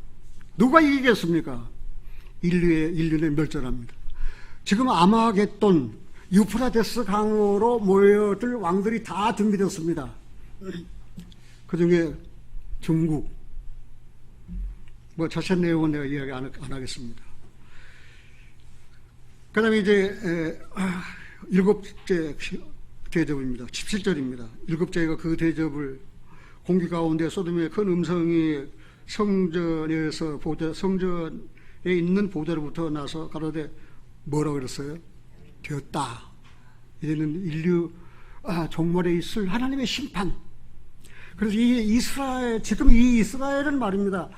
누가 이기겠습니까? 인류는 멸절합니다. 지금 아마겟돈 유프라데스 강으로 모여들 왕들이 다 준비됐습니다. 그 중에 중국, 자세한 내용은 내가 이야기 안 하겠습니다. 그 다음에 이제, 일곱째 대접입니다. 17절입니다. 일곱째가 그 대접을 공기 가운데 쏟으며 큰 음성이 성전에 있는 보좌로부터 나서 가로되 뭐라고 그랬어요? 되었다. 이제는 인류 종말에 있을 하나님의 심판. 그래서 지금 이 이스라엘은 말입니다.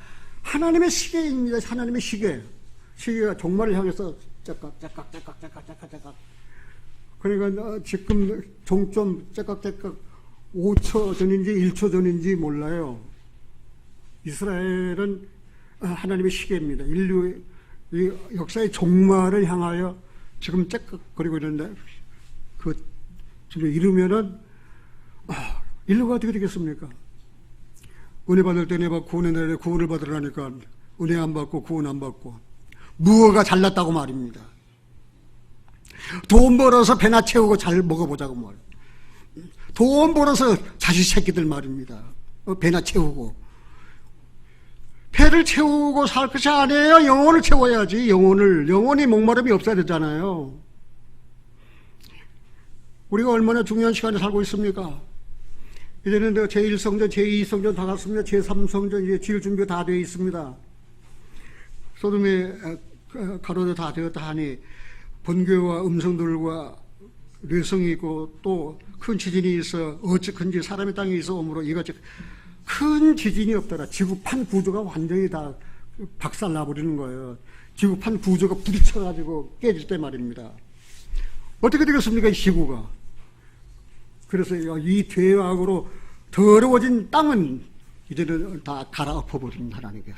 하나님의 시계입니다. 하나님의 시계. 시계가 종말을 향해서 째깍. 그러니까 지금 종점 째깍 5초 전인지 1초 전인지 몰라요. 이스라엘은 하나님의 시계입니다. 인류의 역사의 종말을 향하여 지금 째깍거리고 있는데 이르면은 인류가 어떻게 되겠습니까? 은혜 받을 때 은혜 받고 은혜 내려 구원을 받으라니까 은혜 안 받고 구원 안 받고 무엇가 잘났다고 말입니다. 돈 벌어서 배나 채우고 잘 먹어보자고 말이에요. 돈 벌어서 자식 새끼들 말입니다. 배나 채우고 배를 채우고 살 것이 아니에요. 영혼을 채워야지. 영혼이 목마름이 없어야 되잖아요. 우리가 얼마나 중요한 시간에 살고 있습니까? 이제는 제1성전, 제2성전 다 갔습니다. 제3성전 이제 지을 준비가 다 되어 있습니다. 소돔의 가로도 다 되었다 하니 번개와 음성들과 뇌성이 있고 또 큰 지진이 있어 어찌 큰지 사람의 땅에 있어 오므로 이같이 큰 지진이 없더라. 지구판 구조가 완전히 다 박살나버리는 거예요. 지구판 구조가 부딪혀가지고 깨질 때 말입니다. 어떻게 되겠습니까? 이 지구가. 그래서 이 죄악으로 더러워진 땅은 이제는 다 갈아엎어버린 하나님께서.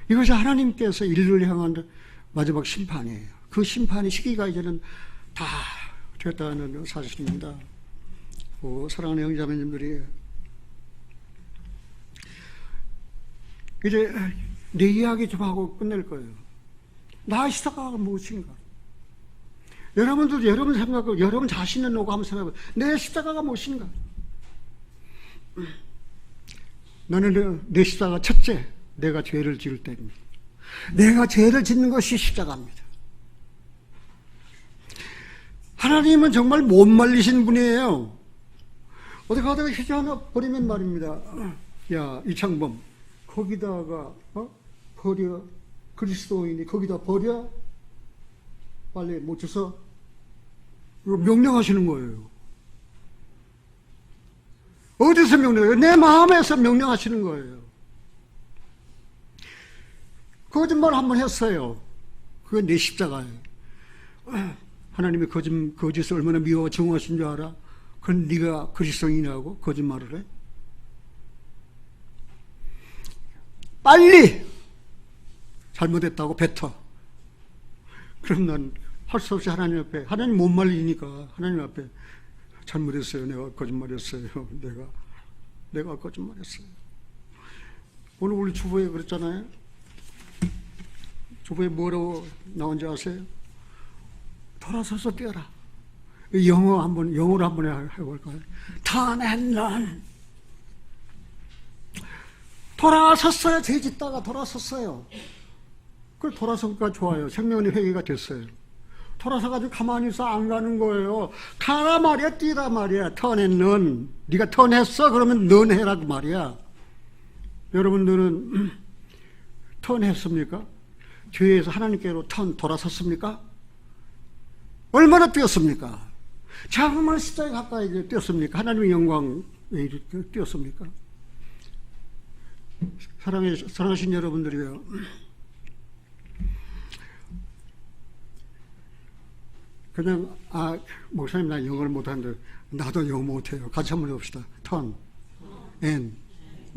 이것이 하나님께서 인류를 향한 마지막 심판이에요. 그 심판의 시기가 이제는 다 됐다는 사실입니다. 사랑하는 형제자매님들이 이제 내 이야기 좀 하고 끝낼 거예요. 나의 시사가 무엇인가? 여러분도 여러분 생각하고 여러분 자신을 놓고 한번 생각해보세요. 내 십자가가 무엇인가? 나는 내 십자가 첫째, 내가 죄를 지을 때입니다. 내가 죄를 짓는 것이 십자가입니다. 하나님은 정말 못 말리신 분이에요. 어디 가다가 휴지 하나 버리면 말입니다. 야, 이창범, 거기다가 버려. 그리스도인이 거기다 버려. 빨리 못 줘서 명령하시는 거예요. 어디서 명령해요? 내 마음에서 명령하시는 거예요. 거짓말 한번 했어요. 그건 내 십자가예요. 하나님이 거짓을 얼마나 미워하고 증오하신 줄 알아? 그건 네가 그리스도인이라고 거짓말을 해? 빨리 잘못했다고 뱉어. 그럼 난 할 수 없이 하나님 앞에, 하나님 못 말리니까 하나님 앞에 잘못했어요. 내가 거짓말했어요. 내가 거짓말했어요. 오늘 우리 주보에 그랬잖아요. 주보에 뭐라고 나온지 아세요? 돌아서서 뛰어라. 영어로 한번 해볼까요? Turn and run. 돌아섰어요. 죄 짓다가 돌아섰어요. 그걸 돌아서니까 좋아요. 생명의 회개가 됐어요. 돌아서가지고 가만히 있어 안 가는 거예요. 가라 말이야, 뛰라 말이야. turn and run. 네가 턴했어? 그러면 넌 해라 그 말이야. 여러분들은 턴했습니까? 죄에서 하나님께로 돌아섰습니까? 얼마나 뛰었습니까? 정말 십자가에 가까이 뛰었습니까? 하나님의 영광에 뛰었습니까? 사랑하신 여러분들이요. 그냥, 목사님, 나 영어를 못하는데, 나도 영어 못해요. 같이 한번 해봅시다. turn and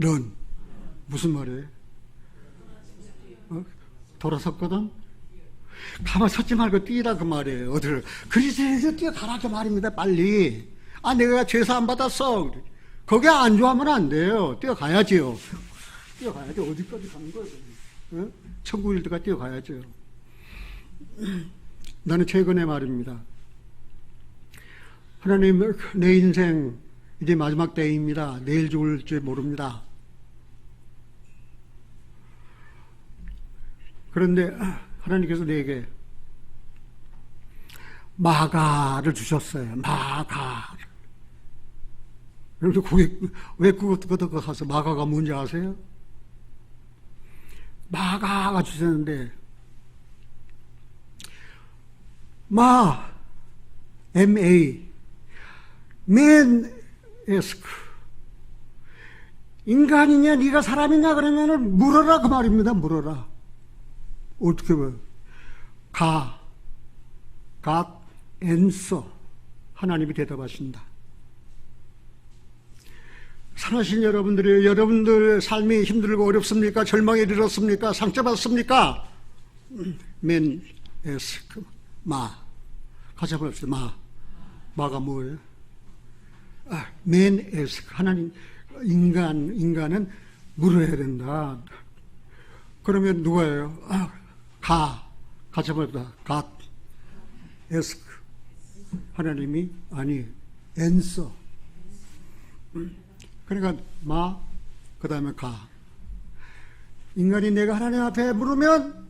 run. 무슨 말이에요? 돌아섰거든? 가만 섰지 말고 뛰라 그 말이에요. 어디를. 그리스도에서 뛰어가라 그 말입니다. 빨리. 내가 죄사 안 받았어. 거기 안 좋아하면 안 돼요. 뛰어가야지요. 뛰어가야지. 어디까지 가는 거예요? 천국일 때까지 뛰어가야죠. 나는 최근에 말입니다. 하나님, 내 인생 이제 마지막 때입니다. 내일 죽을지 모릅니다. 그런데 하나님께서 내게 마가를 주셨어요. 마가. 그래서 왜 그것도 가서 마가가 뭔지 아세요? 마가가 주셨는데 M-A man ask 인간이냐 네가 사람이냐 그러면은 물어라 그 말입니다. 물어라. 어떻게 봐요? God answer. 하나님이 대답하신다. 사랑하신 여러분들이 여러분들 삶이 힘들고 어렵습니까? 절망에 이르렀습니까? 상처받습니까? Man ask. 같이 한번 합시다. 마가 뭐예요? Man ask. 하나님, 인간은 물어야 된다. 그러면 누가예요? 같이 한번 합시다. God ask. 하나님이 아니 answer. 그러니까 그 다음에 인간이 내가 하나님 앞에 물으면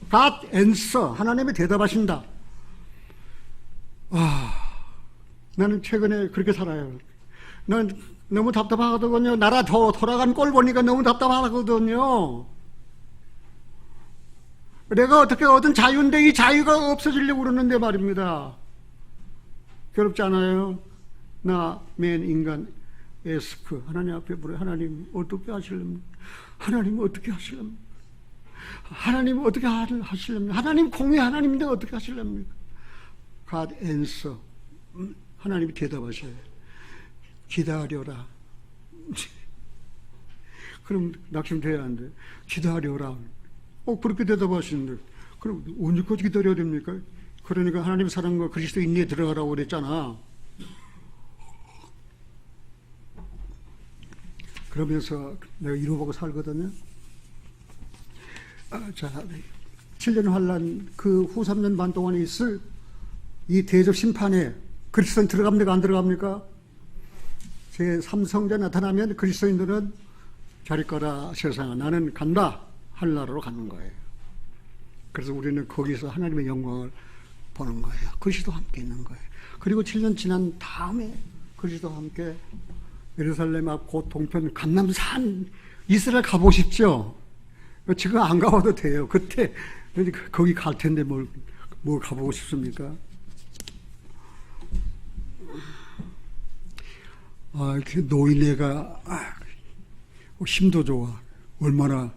God answer. 하나님이 대답하신다. 나는 최근에 그렇게 살아요. 난 너무 답답하거든요. 나라 돌아간 꼴 보니까 너무 답답하거든요. 내가 어떻게 얻은 자유인데 이 자유가 없어지려고 그러는데 말입니다. 괴롭지 않아요? 맨 인간 에스크 하나님 앞에 물어요. 하나님 어떻게 하실랍니까? 하나님 어떻게 하실랍니까? 하나님 어떻게 하실랍니까? 하나님 공의 하나님인데 어떻게 하실랍니까? God answer. 하나님이 대답하셔요. 기다려라. 그럼 낙심돼야 안 돼. 기다려라. 그렇게 대답하시는데 그럼 언제까지 기다려야 됩니까? 그러니까 하나님의 사랑과 그리스도 인내에 들어가라고 그랬잖아. 그러면서 내가 이루어보고 살거든요. 7년 환란 그 후 3년 반 동안에 있을 이 대접 심판에 그리스도인 들어갑니까? 안 들어갑니까? 제3성자 나타나면 그리스도인들은 자리 거라 세상아 나는 간다 할 나라로 가는 거예요. 그래서 우리는 거기서 하나님의 영광을 보는 거예요. 그리스도와 함께 있는 거예요. 그리고 7년 지난 다음에 그리스도와 함께 예루살렘 앞 곧 동편 감람산 이스라엘 가보고 싶죠? 지금 안 가봐도 돼요. 그때 거기 갈 텐데 뭘 가보고 싶습니까? 이렇게 노인네가 힘도 좋아. 얼마나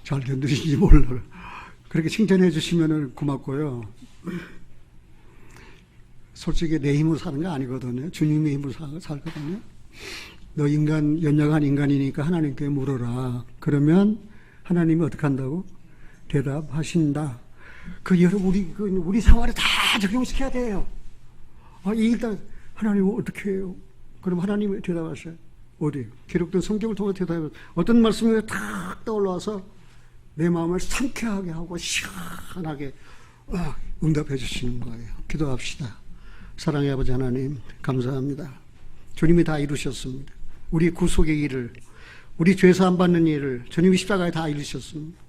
잘 견디는지 몰라. 그렇게 칭찬해 주시면 고맙고요. 솔직히 내 힘으로 사는 거 아니거든요. 주님의 힘으로 살거든요. 너 연약한 인간이니까 하나님께 물어라. 그러면 하나님이 어떻게 한다고? 대답하신다. 우리 생활에 다 적용시켜야 돼요. 일단 하나님은 어떻게 해요? 그럼 하나님이 대답하셔요. 어디? 기록된 성경을 통해 대답해요. 어떤 말씀이 탁 떠올라와서 내 마음을 상쾌하게 하고 시원하게 응답해 주시는 거예요. 기도합시다. 사랑의 아버지 하나님 감사합니다. 주님이 다 이루셨습니다. 우리 구속의 일을, 우리 죄사함 받는 일을 주님이 십자가에 다 이루셨습니다.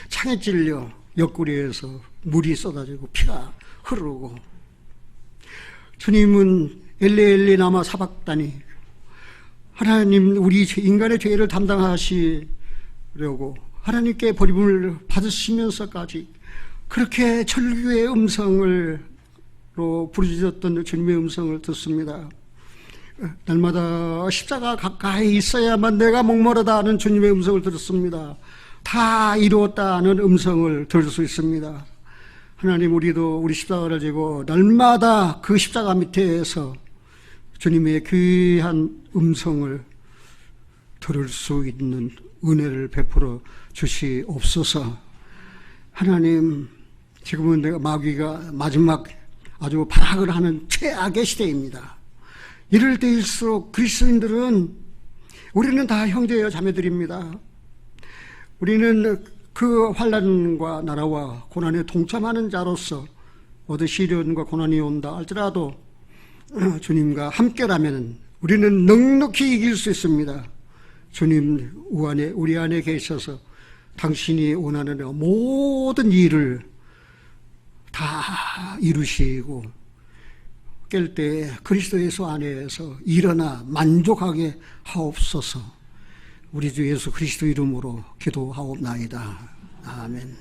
창에 찔려 옆구리에서 물이 쏟아지고 피가 흐르고 주님은 엘리 나마 사박다니 하나님 우리 인간의 죄를 담당하시려고 하나님께 버림을 받으시면서까지 그렇게 절규의 음성으로 부르짖었던 주님의 음성을 듣습니다. 날마다 십자가 가까이 있어야만 내가 목마르다 하는 주님의 음성을 들었습니다. 다 이루었다는 음성을 들을 수 있습니다. 하나님 우리도 우리 십자가를 지고 날마다 그 십자가 밑에서 주님의 귀한 음성을 들을 수 있는 은혜를 베풀어 주시옵소서. 하나님 지금은 내가 마귀가 마지막 아주 발악을 하는 최악의 시대입니다. 이럴 때일수록 그리스도인들은 우리는 다 형제여 자매들입니다. 우리는 그 환난과 나라와 고난에 동참하는 자로서 어디 시련과 고난이 온다 할지라도 주님과 함께라면 우리는 넉넉히 이길 수 있습니다. 주님 우리 안에 계셔서 당신이 원하는 모든 일을 다 이루시고 깰 때 그리스도 예수 안에서 일어나 만족하게 하옵소서. 우리 주 예수 그리스도 이름으로 기도하옵나이다. 아멘.